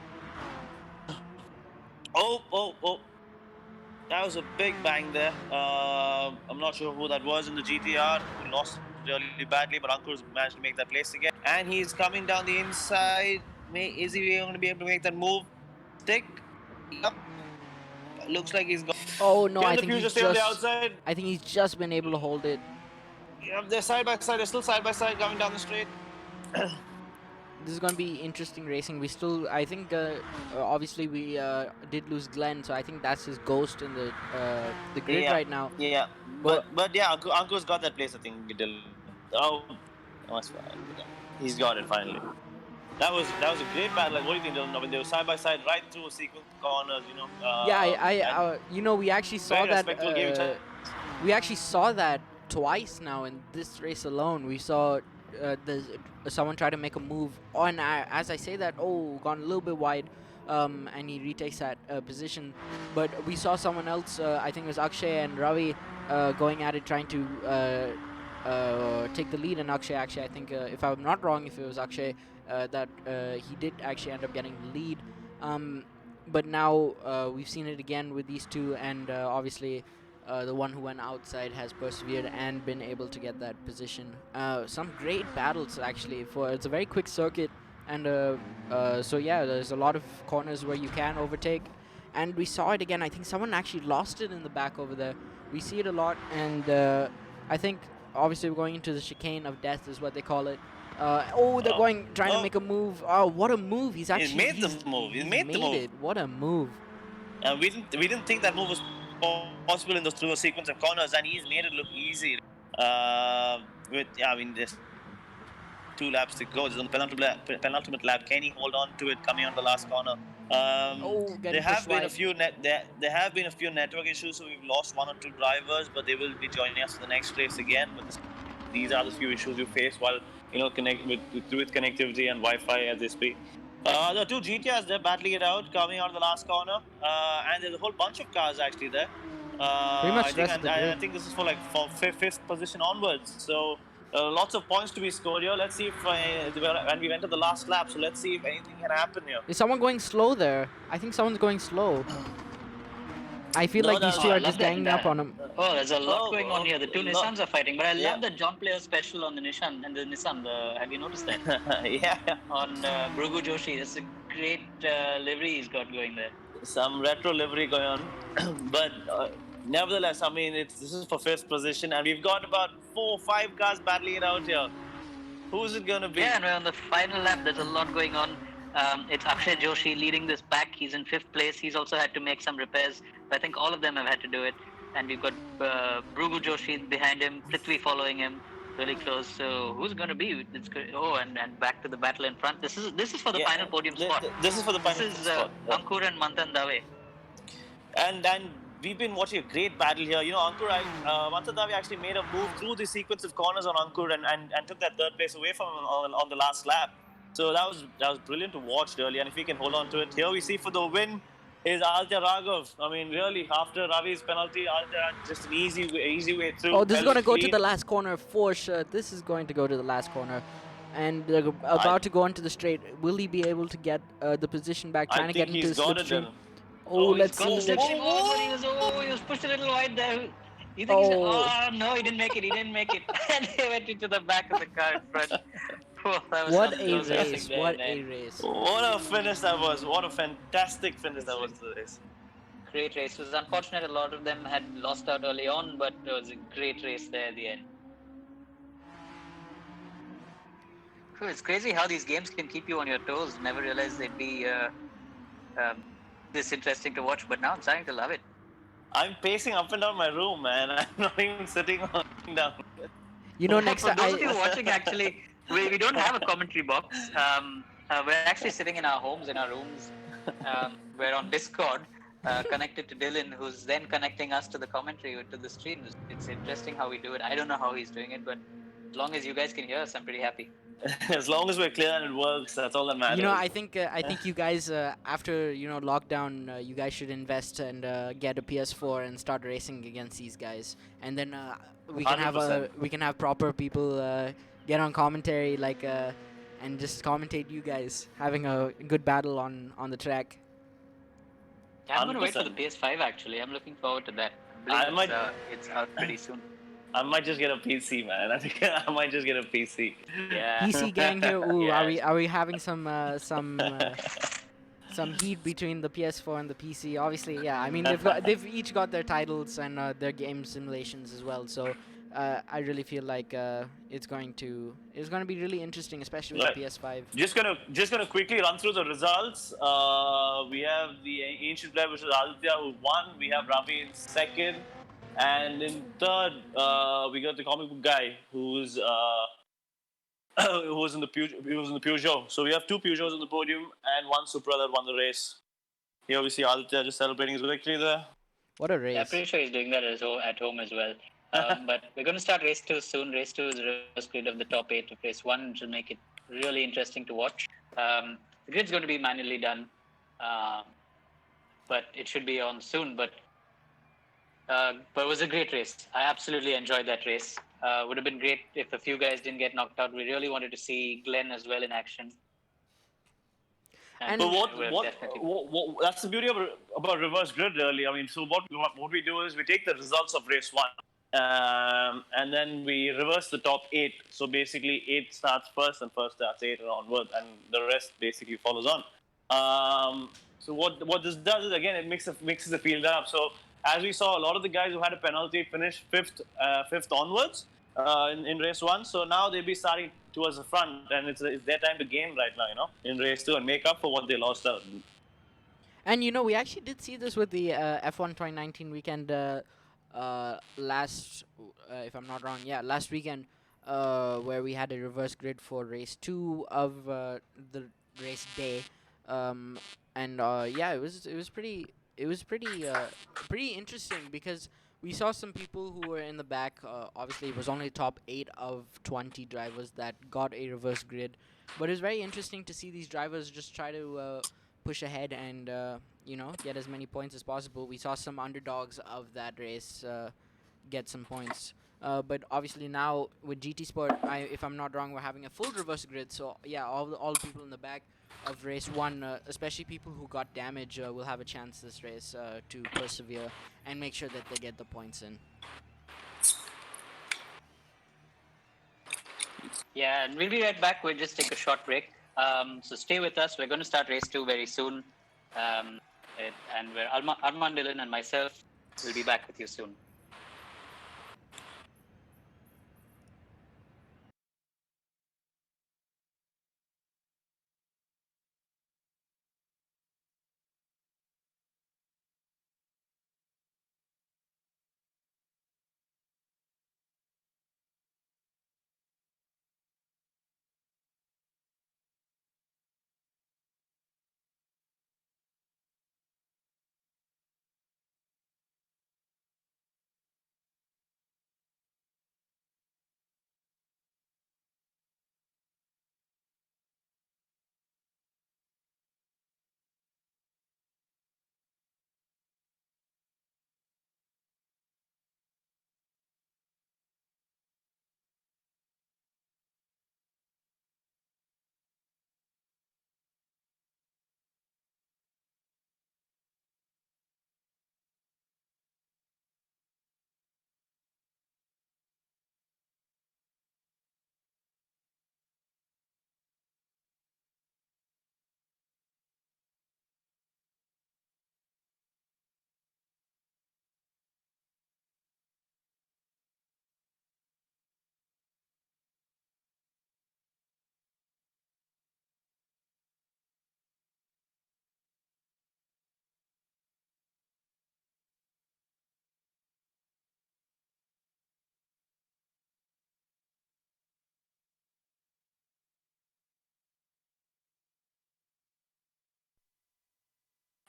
Oh. That was a big bang there. I'm not sure who that was in the GTR who lost really badly, but Ankur's managed to make that place again. And he's coming down the inside. Is he going to be able to make that move? Stick? Yep. Looks like he's got. Oh no! I think he's just been able to hold it. Yeah, they're side by side. They're still side by side coming down the straight. This is going to be interesting racing. We still, I think, obviously we did lose Glenn, so I think that's his ghost in the grid right now. Yeah, but yeah, Ankur's got that place. I think he did. Oh, he's got it finally. That was a great battle. Like, what do you think, Dylan? When they were side by side, right through a sequence of corners, we actually saw that. We actually saw that twice now in this race alone. We saw someone try to make a move on. As I say that, gone a little bit wide, and he retakes that position. But we saw someone else. I think it was Akshay and Ravi going at it, trying to take the lead. And Akshay, actually, I think, if I'm not wrong, if it was Akshay, that he did actually end up getting the lead. But now we've seen it again with these two, and obviously the one who went outside has persevered and been able to get that position. Some great battles, actually. It's a very quick circuit, and so yeah, there's a lot of corners where you can overtake. And we saw it again. I think someone actually lost it in the back over there. We see it a lot, and I think obviously we're going into the chicane of death is what they call it. They're trying to make a move. Oh, what a move! He made the move. What a move! We didn't think that move was possible through a sequence of corners, and he's made it look easy. There's 2 laps to go. This is the penultimate lap. Can he hold on to it coming on the last corner? There have been a few network issues, so we've lost 1 or 2 drivers, but they will be joining us for the next race again. But these are the few issues you face while connect with connectivity and Wi-Fi as they speak. The 2 GTRs, they're battling it out, coming out of the last corner, and there's a whole bunch of cars actually there. I think this is for fifth position onwards. So lots of points to be scored here. Let's see if when we enter the last lap. So let's see if anything can happen here. Is someone going slow there? I think someone's going slow. I feel like these two are just ganging up on him. Oh, there's a lot going on here. The 2 Nissans are fighting, but I love the John Player special on the Nissan and the Nissan. Have you noticed that? Yeah. On Brugu Joshi, that's a great livery he's got going there. Some retro livery going on, but nevertheless, I mean, this is for 5th position, and we've got about 4 or 5 cars battling it out here. Who's it gonna be? Yeah, and we're on the final lap. There's a lot going on. It's Akshay Joshi leading this pack. He's in 5th place. He's also had to make some repairs. I think all of them have had to do it. And we've got Bhrugu Joshi behind him, Prithvi following him really close. So who's going to be? And back to the battle in front. This is for the final podium spot. This is for the This final is spot. Ankur and Manthan Dave. And we've been watching a great battle here. You know, Manthan Dave actually made a move through the sequence of corners on Ankur and took that 3rd place away from him on the last lap. So that was brilliant to watch really. And if we can hold on to it, here we see for the win is Aditya Raghav. I mean, really, after Ravi's penalty, Aditya just an easy way through. Oh, this is going to go to clean. the last corner for sure. This is going to go to the last corner. And they're about to go into the straight. Will he be able to get the position back? Trying to get into the slipstream. Oh, let's see. He was pushed a little wide there. You think no, he didn't make it. And he went into the back of the car in front. What a race. What a race. What a finish that was. What a fantastic finish that was to the race. Great race. It was unfortunate a lot of them had lost out early on, but it was a great race there at the end. It's crazy how these games can keep you on your toes. Never realized they'd be this interesting to watch, but now I'm starting to love it. I'm pacing up and down my room, man. I'm not even sitting down. You know, next time. For those of you watching, actually, we don't have a commentary box. We're actually sitting in our homes, in our rooms. We're on Discord, connected to Dylan, who's then connecting us to the commentary, to the stream. It's interesting how we do it. I don't know how he's doing it, but as long as you guys can hear us, I'm pretty happy. As long as we're clear and it works, that's all that matters. You know, I think you guys after lockdown, you guys should invest and get a PS4 and start racing against these guys, and then we can 100%. have proper people get on commentary and just commentate you guys having a good battle on the track. Yeah, I'm going to wait for the PS5 actually. I'm looking forward to that. It's out pretty soon. I might just get a PC, man. I think I might just get a PC. Yeah. PC gang here. Ooh, Yeah. are we having some heat between the PS4 and the PC? Obviously, yeah. I mean, they've each got their titles and their game simulations as well. So I really feel like it's going to be really interesting, especially with the PS5. Just gonna quickly run through the results. We have the ancient player, which is Aditya, who won. We have Ravi in 2nd. And in 3rd, we got the comic book guy who's who was in the Peugeot. So we have 2 Peugeots on the podium and 1 Supra that won the race. Here we see Aditya just celebrating his victory there. What a race! Yeah, I'm pretty sure he's doing that at home as well. But we're going to start race 2 soon. Race 2 is a reverse grid of the top 8 of race 1, which will make it really interesting to watch. The grid's going to be manually done, but it should be on soon. But it was a great race. I absolutely enjoyed that race. Would have been great if a few guys didn't get knocked out. We really wanted to see Glenn as well in action. But that's the beauty about reverse grid, really. I mean, so what we do is we take the results of race 1, and then we reverse the top 8. So basically, 8 starts first, and first starts 8 and onward, and the rest basically follows on. So what this does is, again, it mixes the field up. So as we saw, a lot of the guys who had a penalty finished 5th onwards in race 1. So now they'll be starting towards the front, and it's their time to gain right now, in race 2 and make up for what they lost out. And we actually did see this with the F1 2019 weekend last, if I'm not wrong, last weekend, where we had a reverse grid for race 2 of the race day, it was pretty interesting because we saw some people who were in the back. Obviously, it was only top 8 of 20 drivers that got a reverse grid, but it was very interesting to see these drivers just try to push ahead and get as many points as possible. We saw some underdogs of that race get some points. But obviously now with GT Sport, if I'm not wrong, we're having a full reverse grid. So yeah, all people in the back of race 1, especially people who got damage, will have a chance this race to persevere and make sure that they get the points in. Yeah, and we'll be right back. We'll just take a short break. So stay with us. We're going to start race 2 very soon. And Arman, Dylan, and myself will be back with you soon.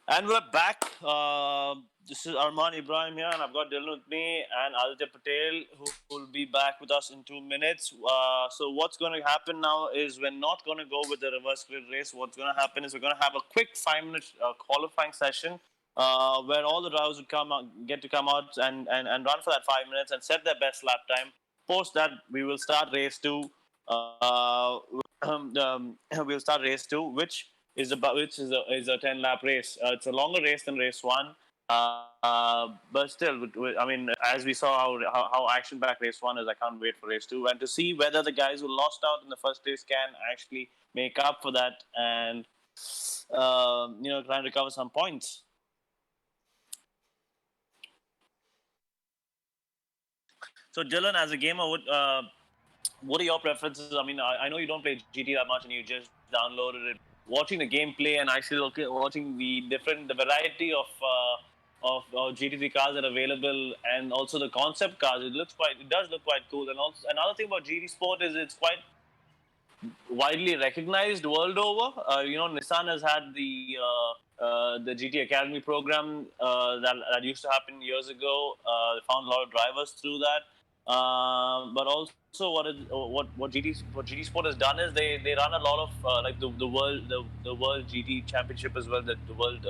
And we're back. This is Arman Ibrahim here, and I've got Dylan with me and Aditya Patel, who will be back with us in 2 minutes. So, what's going to happen now is we're not going to go with the reverse grid race. What's going to happen is we're going to have a quick 5 minute qualifying session where all the drivers would get to come out and run for that 5 minutes and set their best lap time. Post that, we will start race two. We'll start race two, which is a 10 lap race. It's a longer race than race one, but still, I mean, as we saw how action packed race one is, I can't wait for race two and to see whether the guys who lost out in the first race can actually make up for that and try and recover some points. So, Dylan, as a gamer, what are your preferences? I mean, I know you don't play GT that much, and you just downloaded it. Watching the gameplay and actually watching the variety of GT3 cars that are available, and also the concept cars, it does look quite cool. And also another thing about GT Sport is it's quite widely recognized world over. Nissan has had the GT Academy program that used to happen years ago. They found a lot of drivers through that. But also, what GT Sport has done is they run a lot of like the world GT Championship as well, the world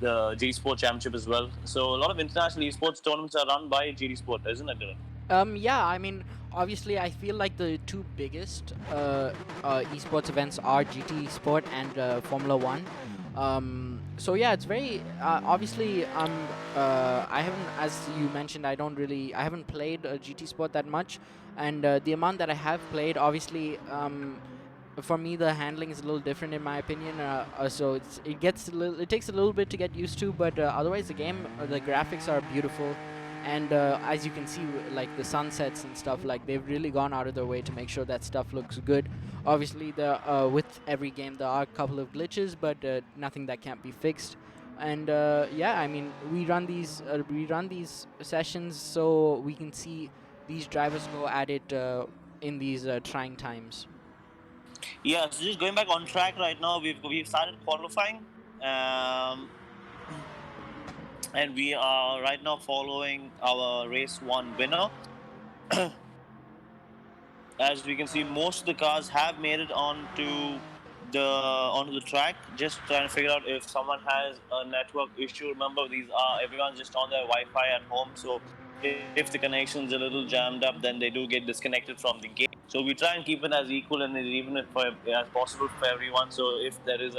the GT Sport Championship as well. So a lot of international esports tournaments are run by GT Sport, isn't it, Dylan? Yeah, I mean, obviously, I feel like the two biggest esports events are GT Sport and Formula One. So yeah, it's very obviously. I haven't, as you mentioned, I haven't played GT Sport that much, and the amount that I have played, obviously, for me the handling is a little different in my opinion. So it takes a little bit to get used to, but otherwise the game, the graphics are beautiful. And as you can see, like the sunsets and stuff, like they've really gone out of their way to make sure that stuff looks good. Obviously, with every game there are a couple of glitches, but nothing that can't be fixed. And yeah, I mean, we run these sessions so we can see these drivers go at it in these trying times. Yeah, so just going back on track right now, we've started qualifying, um, and we are right now following our race one winner. As we can see, most of the cars have made it onto the track. Just trying to figure out if someone has a network issue. Remember, everyone's just on their Wi-Fi at home, so if the connection's a little jammed up, then they do get disconnected from the game. So we try and keep it as equal and as even as possible for everyone. So if there is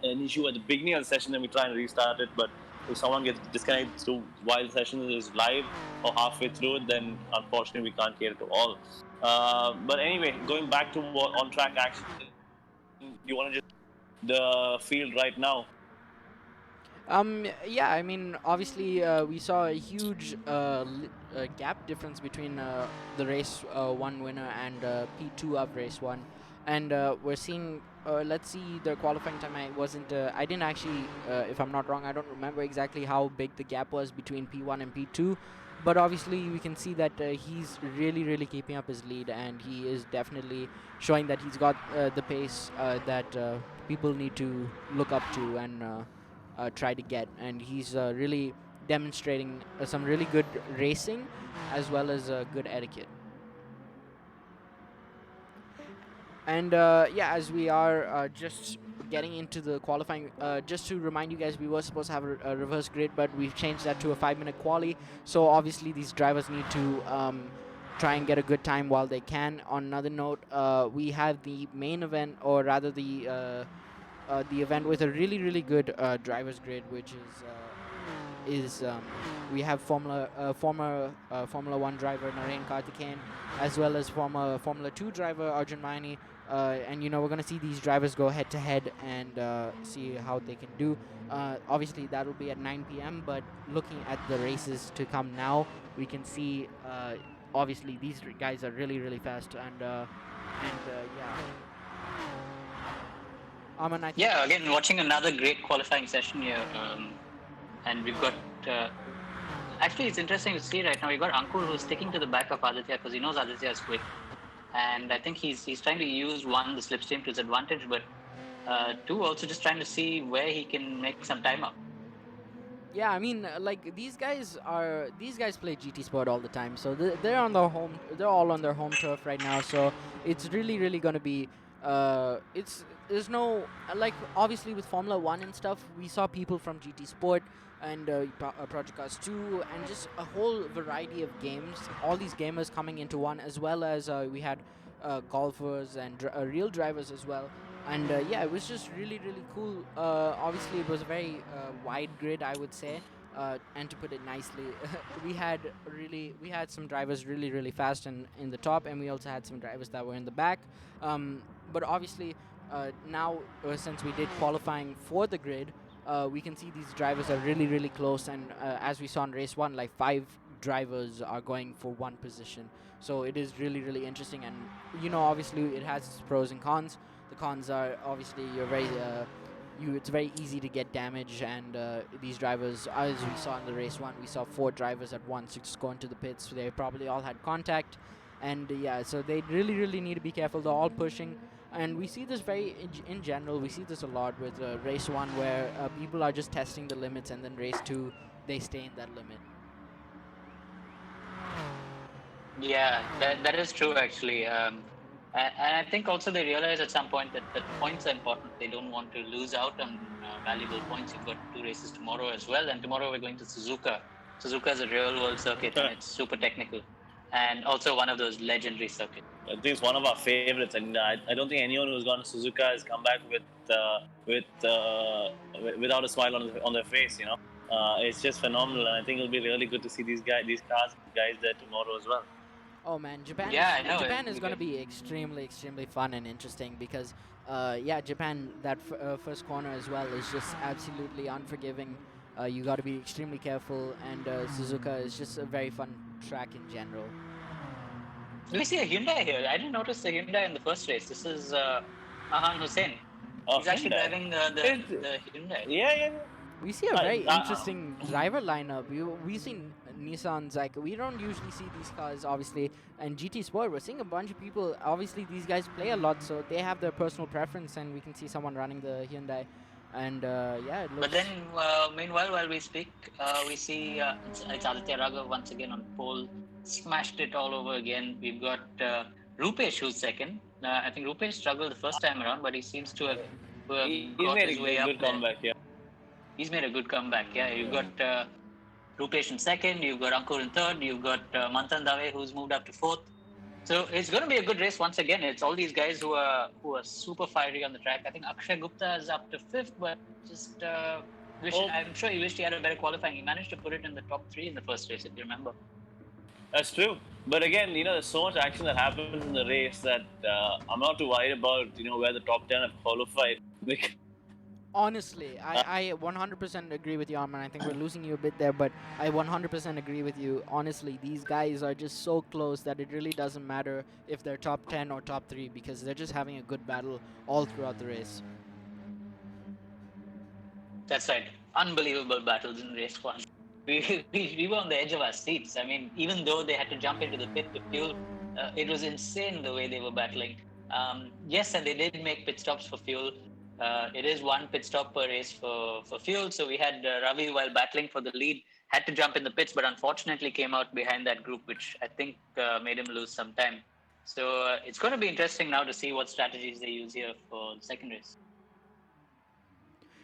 an issue at the beginning of the session, then we try and restart it. But if someone gets disconnected while the session is live or halfway through it, then unfortunately we can't cater to all. But anyway, going back to on track action, you want to just the field right now. Yeah, I mean, obviously, we saw a huge gap difference between the race one winner and P2 of race one, and we're seeing. Let's see the qualifying time. I didn't actually, if I'm not wrong, I don't remember exactly how big the gap was between P1 and P2, but obviously we can see that he's really, really keeping up his lead, and he is definitely showing that he's got the pace that people need to look up to and try to get, and he's really demonstrating some really good racing as well as good etiquette. And yeah, as we are just getting into the qualifying, just to remind you guys, we were supposed to have a reverse grid, but we've changed that to a 5-minute quali. So obviously these drivers need to try and get a good time while they can. On another note, we have the main event, or rather the event with a really, really good drivers grid, which is we have former Formula One driver Narain Karthikeyan, as well as former Formula 2 driver Arjun Maini, and we're gonna see these drivers go head to head and see how they can do. Obviously, that will be at 9 p.m. But looking at the races to come now, we can see obviously these guys are really, really fast, and yeah. Yeah, again, watching another great qualifying session here. And we've got. Actually, it's interesting to see right now. We've got Ankur who's sticking to the back of Aditya because he knows Aditya is quick. And I think he's trying to use, one, the slipstream to his advantage, but two, also just trying to see where he can make some time up. Yeah, I mean, like these guys play GT Sport all the time, so they're on their home, they're all on their home turf right now. So it's really gonna be, it's there's no like obviously with Formula One and stuff, we saw people from GT Sport and Project Cars 2 and just a whole variety of games. All these gamers coming into one, as well as we had golfers and real drivers as well. And yeah, it was just really cool. Obviously, it was a very wide grid, I would say. And to put it nicely, we had some drivers really fast in the top, and we also had some drivers that were in the back. But obviously, now since we did qualifying for the grid, we can see these drivers are really close. And as we saw in race one, like 5 drivers are going for one position. So it is really interesting, and obviously it has its pros and cons. The cons are obviously it's very easy to get damage, and these drivers, as we saw in the race one, we saw 4 drivers at once just go into the pits. So they probably all had contact, and yeah, so they really need to be careful. They're all pushing, and we see this very in general. We see this a lot with race one, where people are just testing the limits, and then race two, they stay in that limit. Yeah, that is true actually. And I think also they realize at some point that points are important. They don't want to lose out on valuable points. You've got 2 races tomorrow as well, and tomorrow we're going to Suzuka. Suzuka is a real world circuit, and it's super technical, and also one of those legendary circuits. I think it's one of our favorites, and I don't think anyone who's gone to Suzuka has come back without a smile on their face. It's just phenomenal, and I think it'll be really good to see these cars, there tomorrow as well. Oh man, Japan. Yeah, I know. Japan is going to be extremely fun and interesting because, yeah, Japan, that first corner as well is just absolutely unforgiving. You got to be extremely careful, and Suzuka is just a very fun track in general. Do we see a Hyundai here? I didn't notice the Hyundai in the first race. This is Mahan Hussein. He's actually driving the Hyundai. Yeah. We see a very interesting driver lineup. We've seen Nissans, like we don't usually see these cars, obviously. And GT Sport, we're seeing a bunch of people. Obviously, these guys play a lot, so they have their personal preference, and we can see someone running the Hyundai. And yeah, it looks. But then, meanwhile, while we speak, we see it's Aditya Raghav once again on pole, smashed it all over again. We've got Rupesh who's second. I think Rupesh struggled the first time around, but he seems to have got his way up there. Comeback, yeah. He's made a good comeback, yeah. You've got Rupesh in second, you've got Ankur in third, you've got Manthan Dave who's moved up to fourth. So it's going to be a good race once again. It's all these guys who are super fiery on the track. I think Akshay Gupta is up to fifth, but just I'm sure he wished he had a better qualifying. He managed to put it in the top 3 in the first race, if you remember. That's true. But again, there's so much action that happens in the race that I'm not too worried about, where the top 10 have qualified. Honestly, I 100% agree with you, Arman. I think we're losing you a bit there, but I 100% agree with you. Honestly, these guys are just so close that it really doesn't matter if they're top 10 or top 3 because they're just having a good battle all throughout the race. That's right. Unbelievable battles in race 1. We were on the edge of our seats. I mean, even though they had to jump into the pit to fuel, it was insane the way they were battling. Yes, and they did make pit stops for fuel. It is 1 pit stop per race for fuel. So we had Ravi, while battling for the lead, had to jump in the pits, but unfortunately came out behind that group, which I think made him lose some time. So it's going to be interesting now to see what strategies they use here for the second race.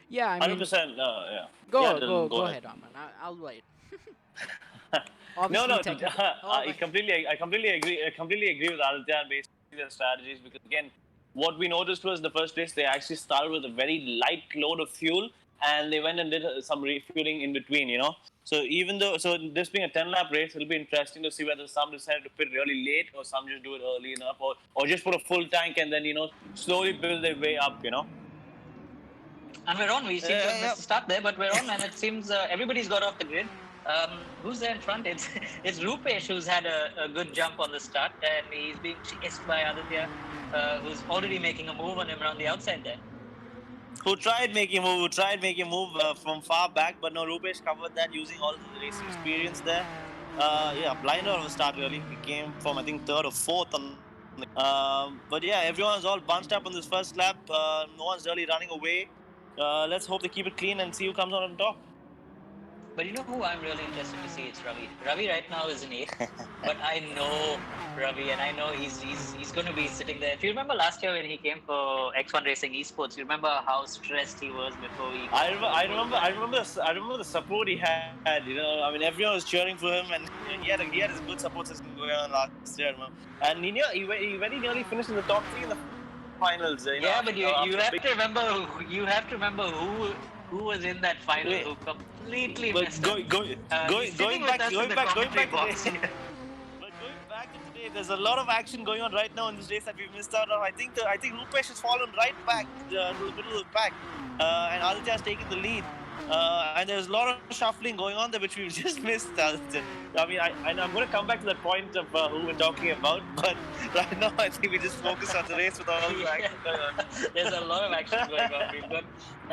Yeah, I mean, 100%. Yeah. Go ahead, Arman. I'll wait. No. I completely agree. I completely agree with Aditya and basically their strategies because again, what we noticed was the first race they actually started with a very light load of fuel and they went and did some refueling in between. So this being a 10-lap race, it'll be interesting to see whether some decided to pit really late or some just do it early enough or just put a full tank and then slowly build their way up. And we're on. We seem to have missed the start there, but we're on, and it seems everybody's got off the grid. Who's there in front? It's Rupesh who's had a good jump on the start, and he's being chased by Aditya, who's already making a move on him around the outside there. Who tried making a move from far back, but no, Rupesh covered that using all the racing experience there. Blinder of a start really. He came from I think 3rd or 4th. But yeah, everyone's all bunched up on this first lap. No one's really running away. Let's hope they keep it clean and see who comes out on top. But you know who I'm really interested to see? It's Ravi. Ravi right now is in 8th, but I know Ravi, and I know he's going to be sitting there. If you remember last year when he came for X1 Racing Esports, you remember how stressed he was before he. I remember the support he had. I mean, everyone was cheering for him, and he had his good support system going on last year. I remember. And he very nearly finished in the top 3 in the finals. Yeah, but you after have to remember who was in that final Wait. who completely But messed up. going back box. today. But going back to today, there's a lot of action going on right now in this race that we've missed out on. I think Rupesh has fallen right back to the middle of the pack, and Aditya has taken the lead. And there's a lot of shuffling going on there, which we've just missed. I mean, I'm going to come back to that point of who we're talking about, but right now I think we just focus on the race with all the action going on. There's a lot of action going on. We've got.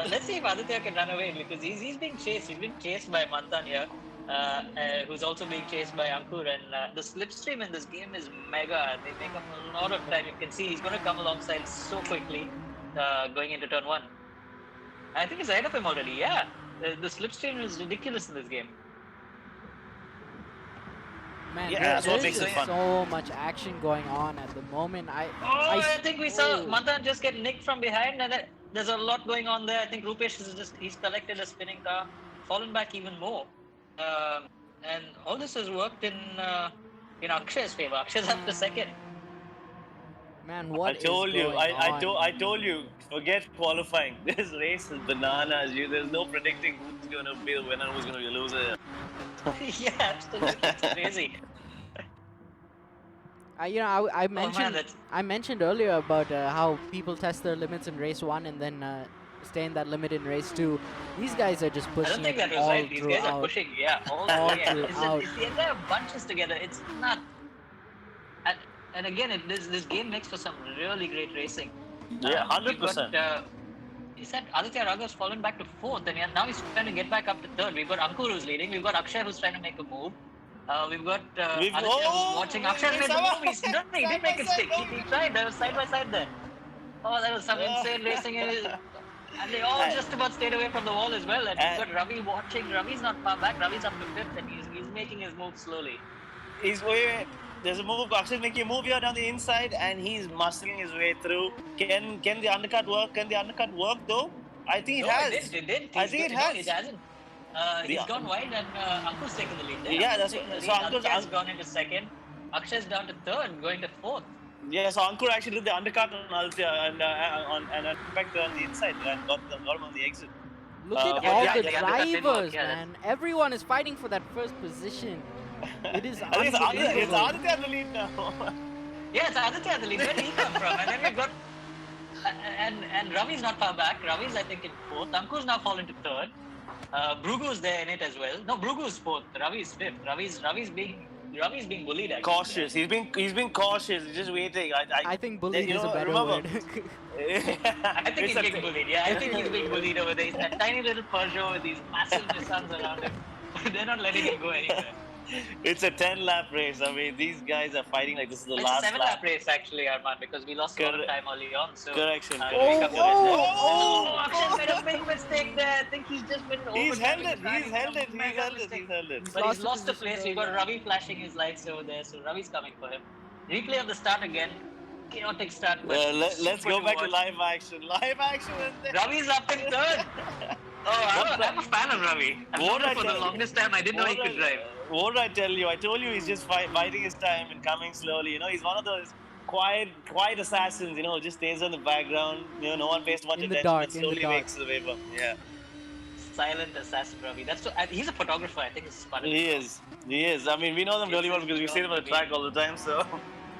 Let's see if Aditya can run away because he's being chased. He's being chased by Manthan here, who's also being chased by Ankur. And the slipstream in this game is mega. They take up a lot of time. You can see he's going to come alongside so quickly going into turn 1. I think he's ahead of him already. Yeah, the slipstream is ridiculous in this game. Man, Yeah, there that's what is makes it just fun. so much action going on at the moment. I think we saw Manthan just get nicked from behind, and there's a lot going on there. I think Rupesh he's collected a spinning car, fallen back even more, and all this has worked in Akshay's favor. Akshay's up to second. Man, what I told is you, going on? I told you, forget qualifying. This race is bananas. There's no predicting who's going to be the winner, who's going to be the loser. Yeah, absolutely, it's crazy. I mentioned earlier about how people test their limits in race 1 and then stay in that limit in race 2. These guys are just I pushing don't think it that was all right. These guys are throughout. pushing, yeah, all throughout. It's the entire bunch is together. It's not. And again, this game makes for some really great racing. Yeah, 100%. He said Aditya Raghav's fallen back to 4th, and now he's trying to get back up to 3rd. We've got Ankur who's leading. We've got Akshay who's trying to make a move. We've got Aditya who's watching. Akshay made the move. He did make a stick. He tried. They were side by side there. Oh, that was some insane racing. And they all just about stayed away from the wall as well. And we've got Ravi watching. Ravi's not far back. Ravi's up to 5th, and he's making his move slowly. There's a move. Akshay's making a move here down the inside, and he's muscling his way through. Can the undercut work? Can the undercut work though? I think it has. It did. I think it has. It hasn't. He's gone wide, and Ankur's taken the lead there. Yeah, that's taken the so lead. Aditya's gone into 2nd. Akshay's down to 3rd, going to 4th. Yeah, so Ankur actually did the undercut on Aditya and back on the inside and got him on the exit. Look at yeah, all yeah, the the undercut didn't work, drivers, yeah, man. Everyone is fighting for that first position. It is I think it's unbelievable. Aditya at the lead now. Yeah, it's Aditya at the lead. Where did he come from? And then we've got and Ravi's not far back. Ravi's I think in 4th. Ankur's now fallen to 3rd. Brugu's there in it as well. No, Brugu's 4th. Ravi's 5th. Ravi's being bullied actually. Cautious. He's being cautious. He's just waiting. I think bullied is a better word. I think he's being bullied. Yeah, I think he's being bullied over there. He's that tiny little Peugeot with these massive Nissans around him. They're not letting him go anywhere. It's a 10-lap race. I mean, these guys are fighting like this is the last It's a 7-lap race actually, Arman, because we lost a lot of time early on. So Correction. Akshay made a big mistake there. I think he's just been He's held it. overtaking the car. He's held it. But he's lost the place. We've got Ravi flashing his lights over there, so Ravi's coming for him. Replay of the start again. Chaotic start. But Let's go back to watch. live action. Live action. Ravi's up in 3rd. I'm a fan of Ravi. I've known him for the longest time. I didn't know he could drive. What did I tell you? I told you he's just biding his time and coming slowly. He's one of those quiet assassins. Just stays in the background. No one pays much In the attention. dark, But in the slowly dark. makes his way up. Yeah. Silent assassin Ravi. He's a photographer. I think it's fun. He is. I mean, we know them really well because we see them on the track all the time. So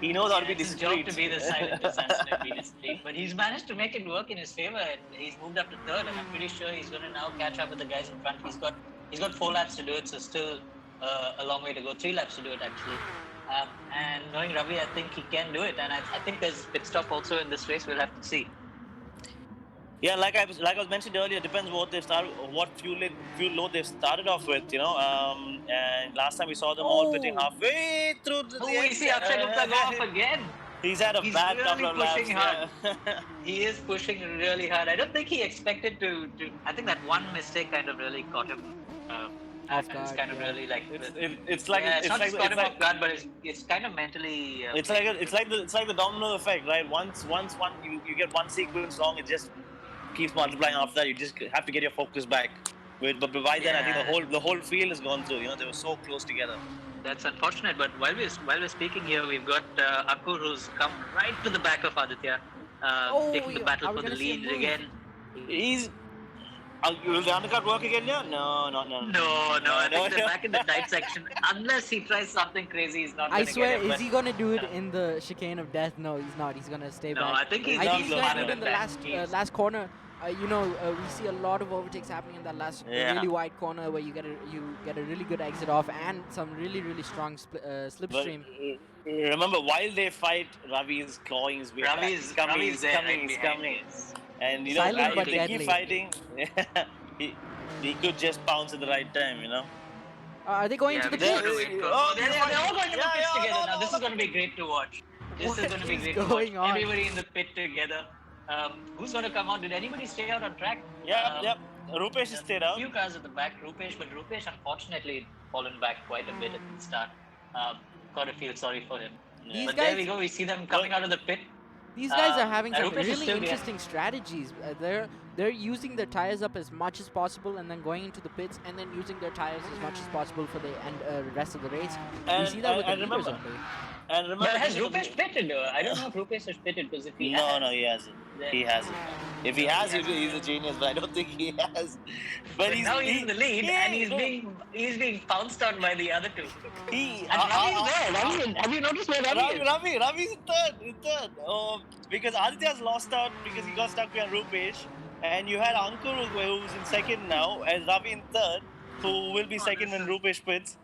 he knows how to be It's his discreet. job to be the silent assassin and be discreet. But he's managed to make it work in his favor, and he's moved up to 3rd. And I'm pretty sure he's going to now catch up with the guys in front. He's got 4 laps to do it, so still a long way to go. 3 laps to do it actually. And knowing Ravi, I think he can do it. And I think there's pit stop also in this race. We'll have to see. Yeah, like I was mentioned earlier, it depends what fuel load they've started off with, And last time we saw them all pitting halfway through the We see Akshay Gupta go off again. He's had a bad really couple of laps. pushing hard. Yeah. He is pushing really hard. I don't think he expected to. I think that one mistake kind of really caught him Off and it's guard, kind of yeah. really like It's like it's not just caught him like off guard, but it's kind of mentally. it's like the domino effect, right? Once one you get one sequence wrong, it just keeps multiplying after that. You just have to get your focus back. But by then, I think the whole field has gone through. They were so close together. That's unfortunate. But while we're speaking here, we've got Akur who's come right to the back of Aditya, taking the battle are we for the gonna see a lead move? again. He's will the undercut work again? Yeah, no. No, I think they're back in the tight section. Unless he tries something crazy, he's not I going to swear, get it. is he gonna do it in the chicane of death? No, he's not. He's gonna stay back. No, I think he's I not think he's close gonna do enough. it in the last corner. We see a lot of overtakes happening in that last really wide corner where you get a really good exit off and some really strong slipstream. Remember, while they fight, Ravi is clawing his way back. Ravi's coming. And Silent but if they deadly. keep fighting, he could just pounce at the right time. Are they going to the we just pits? gotta wait for- Oh, they're all going to the pits together now. no. This is going to be great to watch. This What is going to be is great to watch. going on? Everybody in the pit together. Who's going to come out? Did anybody stay out on track? Yep. Rupesh has stayed out. A few cars at the back, Rupesh, but Rupesh unfortunately fallen back quite a bit at the start. Gotta feel sorry for him. These But guys- there we go. We see them coming out of the pit. These guys are having some Rupesh is really still behind. interesting strategies. They're using their tires up as much as possible and then going into the pits and then using their tires as much as possible for the rest of the race. We And- see that with the and leaders remember- only. And remember, But has Rupesh pitted? I don't know if Rupesh has pitted because if he No, has, he hasn't. then- He hasn't. If he has, he's a genius, but I don't think he has. But now he's in the lead and he's being pounced on by the other two. And Ravi's there. Have you noticed where Ravi is? Ravi's in third. Oh, because Aditya's lost out because he got stuck behind Rupesh, and you had Ankur who's in second now, and Ravi in third, who will be second when Rupesh pits.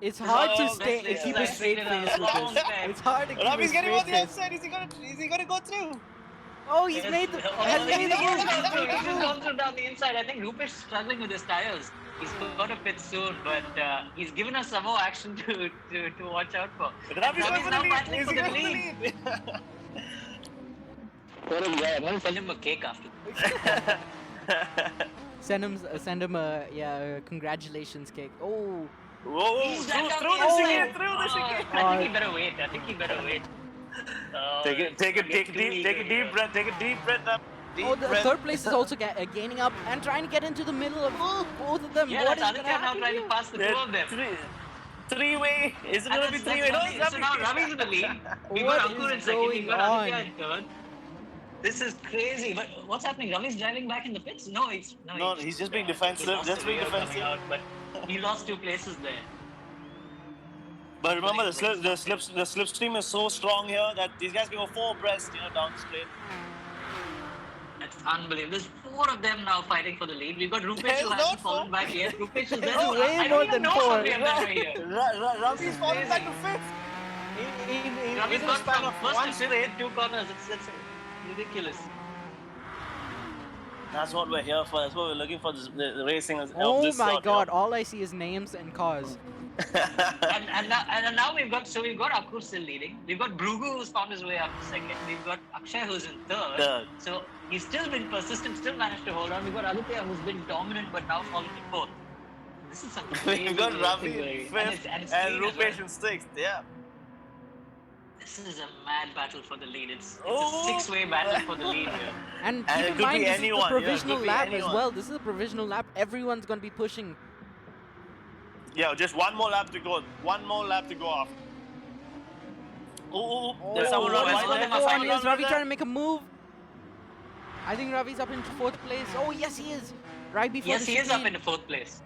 It's hard to Oh, stay this keep is a like straight been a face with long this. time. It's hard to keep Ravi's a getting on straight the face. outside. Is he gonna go through? Oh, he's made the. Has made the He's move. just gone through down the inside. I think Rupesh is struggling with his tires. He's got to pit soon, but he's given us some more action to watch out for. Ravi's going for the now lead. battling Is for he the going for the lead. lead? I'm going to send him a cake after. Send him a congratulations cake. Oh. Whoa, He's through back the down the chicane, inside. through the chicane. I think he better wait. Take a deep breath. Take a deep breath. Oh, the third place is also gaining up and trying to get into the middle of both of them. Yeah, What is that's gonna Aditya now happen trying here? to pass the two of them. Three-way. Is it And going to be that's three-way? No, Ravi. it's So now Ravi's in the lead. We've What got Ankur in is second. We've got going Aditya in third. This is crazy. But what's happening? Ravi's driving back in the pits? No, he's just being defensive. he lost Just a being rear coming defensive. out, but he lost 2 places there. But remember, the slipstream is so strong here that these guys can go 4 abreast, down straight. That's unbelievable. There's 4 of them now fighting for the lead. We've got Rupesh There's who not hasn't 4. fallen back yet. Rupesh is there. There's way I more don't even than know 4. how many of them are here. Ravi's falling back to 5th. Ravi's In got the span from of first one to fifth straight. in 2 corners. It's ridiculous. That's what we're here for. That's what we're looking for. The racing of Oh this my sort, god, all I see is names and cars. And now we've got Akur still leading. We've got Brugu who's found his way up to second. We've got Akshay who's in third. So he's still been persistent, still managed to hold on. We've got Aditya who's been dominant but now falling to fourth. This is some crazy We've got racing Ravi going. in 5th And and it's clean as well. Rupesh in 6th. Yeah. This is a mad battle for the lead. It's Oh. a 6-way battle for the lead here. And And keep it in could mind, be this anyone, is yeah, the it provisional could be lap as anyone. well. This is a provisional lap. Everyone's going to be pushing. Yeah, just one more lap to go. One more lap to go off. Oh, there's someone oh, running. oh, There's oh, Oh, someone and is Ravi running. trying to make a move? I think Ravi's up into 4th place. Oh, yes, he is. Right before Yes, the he is up chicane. into 4th place.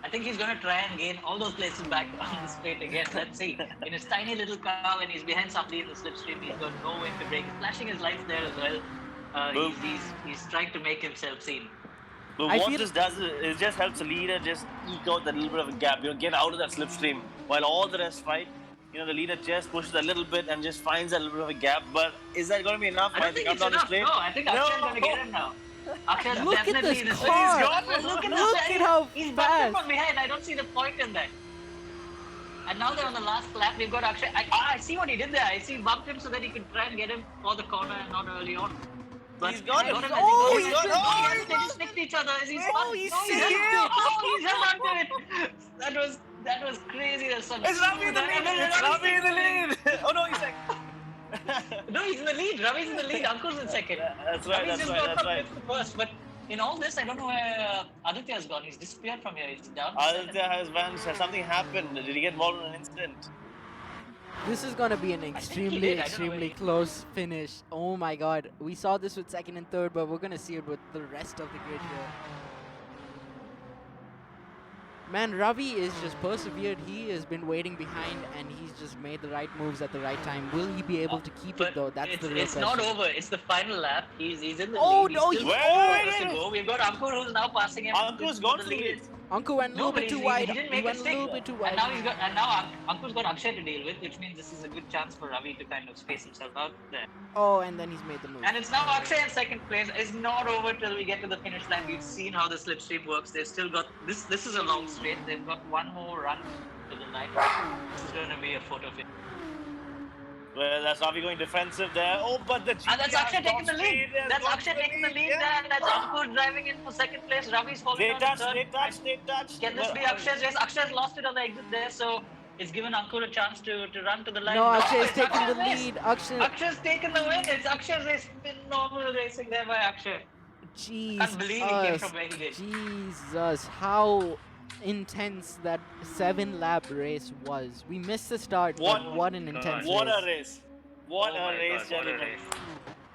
I think he's going to try and gain all those places back on the straight again. Let's see. In his tiny little car, when he's behind somebody in the slipstream, he's got no way to break. He's flashing his lights there as well. He's trying to make himself seen. But I what feel- this does is it just helps the leader just eke out that little bit of a gap. Get out of that slipstream while all the rest fight. The leader just pushes a little bit and just finds that little bit of a gap. But is that going to be enough? I don't think I'm it's down the enough. straight. No, I think Akshay's going to get him now. Akshay's Look at definitely this in his car. He's got it. Look at Look this. at how He's fast. back from behind. I don't see the point in that. And now they're on the last lap. We've got Akshay. I see what he did there. I see he bumped him so that he could try and get him for the corner and not early on. But He's got him. Has he got Oh, him? he's No, been- he hasn't. They just nicked each other. He's Oh, he's no, he's saved held it. Oh, he's held onto it. That was crazy. That's some It's Ravi in smooth. the lead. And then It's Ravi's Ravi in the taking lead. Oh no, he's like. No, he's in the lead. Ravi's in the lead. Ankur's in second. That's right. Ravi's That's just right. got That's from right. fifth to first. But in all this, I don't know where Aditya's gone. He's disappeared from here. He's down to seven. Aditya has vanished. Something happened. Did he get involved in an incident? This is gonna be an he extremely, did. I don't know extremely where he- close finish. Oh my god. We saw this with second and third, but we're gonna see it with the rest of the grid here. Man, Ravi is just persevered. He has been waiting behind and he's just made the right moves at the right time. Will he be able to keep it But though? That's the real it's question. not over. It's the final lap. He's in the Oh, lead. no, He's still Wait, 4 wait, laps wait, to wait. go. We've got Ankur who's now passing him. Ankur's gone to the lead. Ankur went a No, little but bit too he wide. didn't He make went it a stick. little bit too wide. And now Ankur's got Akshay to deal with, which means this is a good chance for Ravi to kind of space himself out there. Oh, and then he's made the move. And it's now Akshay in second place. It's not over till we get to the finish line. We've seen how the slipstream works. They've still got this. This is a long straight. They've got one more run to the line. This is going to be a photo finish. Well, that's Ravi going defensive there. Oh, but the And that's Akshay taking the lead. That's got Akshay taking the lead there. And that's Ankur driving in for second place. Ravi's following They on touched, third. they touched. Can this be Akshay's race? Akshay's lost it on the exit there, so it's given Ankur a chance to run to the line. No, Akshay's it's taking the Akshay's race. lead. Akshay. Akshay's taken the win. It's Akshay's race. Phenomenal racing there by Akshay. Can't believe he came from where he did. Jesus, how intense that 7-lap race was. We missed the start, but what an intense What race. a race. What Oh a my race, God, what a gentlemen. race.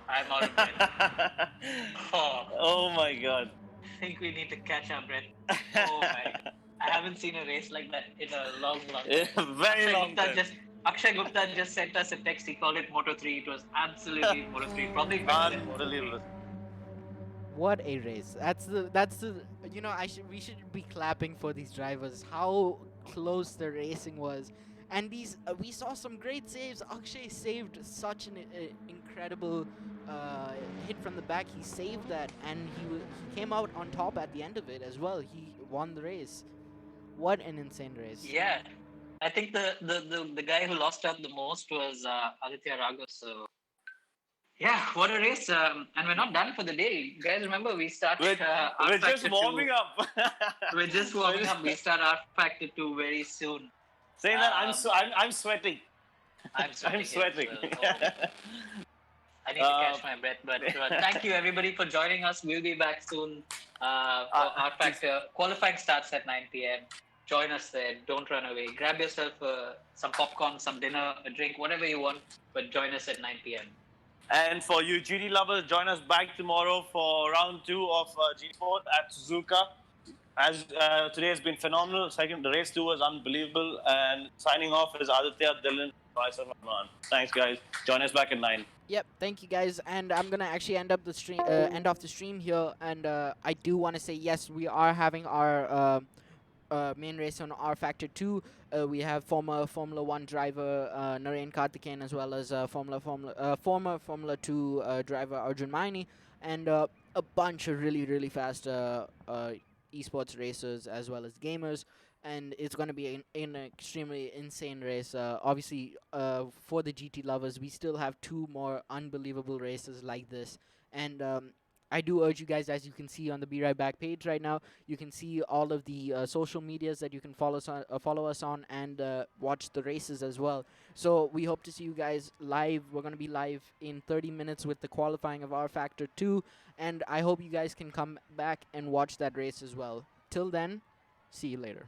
I'm out of breath. Oh, Oh my god. I think we need to catch our breath. Oh my. I haven't seen a race like that in a long, long time. Very long time. Akshay Gupta just sent us a text. He called it Moto 3. It was absolutely Moto 3. Probably better than Moto 3. Unbelievable. What a race. That's the you know, we should be clapping for these drivers. How close the racing was. And these we saw some great saves. Akshay saved such an incredible hit from the back. He saved that, and he came out on top at the end of it as well. He won the race. What an insane race! Yeah, I think the guy who lost out the most was Aditya Raghav. So yeah, what a race! And we're not done for the day, guys. Remember, we start. We're just warming up. We're just warming up. We start R Factor 2 very soon. Saying that I'm sweating. I'm sweating. I'm sweating. As well. Oh. I need to catch my breath, but thank you everybody for joining us. We'll be back soon. For R Factor qualifying starts at 9 p.m. Join us there. Don't run away. Grab yourself some popcorn, some dinner, a drink, whatever you want. But join us at 9 p.m. And for you GT lovers, join us back tomorrow for round 2 of GT Sport at Suzuka. As today has been phenomenal. The race 2 was unbelievable. And signing off is Aditya, Dylan, myself, Rahman. Thanks, guys. Join us back at 9. Yep, thank you guys, and I'm gonna actually end off the stream here, and I do want to say yes, we are having our main race on R Factor 2. We have former Formula 1 driver Narain Karthikeyan, as well as former Formula 2 driver Arjun Maini, and a bunch of really fast esports racers as well as gamers. And it's going to be an extremely insane race. Obviously, for the GT lovers, we still have 2 more unbelievable races like this. And I do urge you guys, as you can see on the Be Right Back page right now, you can see all of the social medias that you can follow us on and watch the races as well. So we hope to see you guys live. We're going to be live in 30 minutes with the qualifying of R Factor 2. And I hope you guys can come back and watch that race as well. Till then, see you later.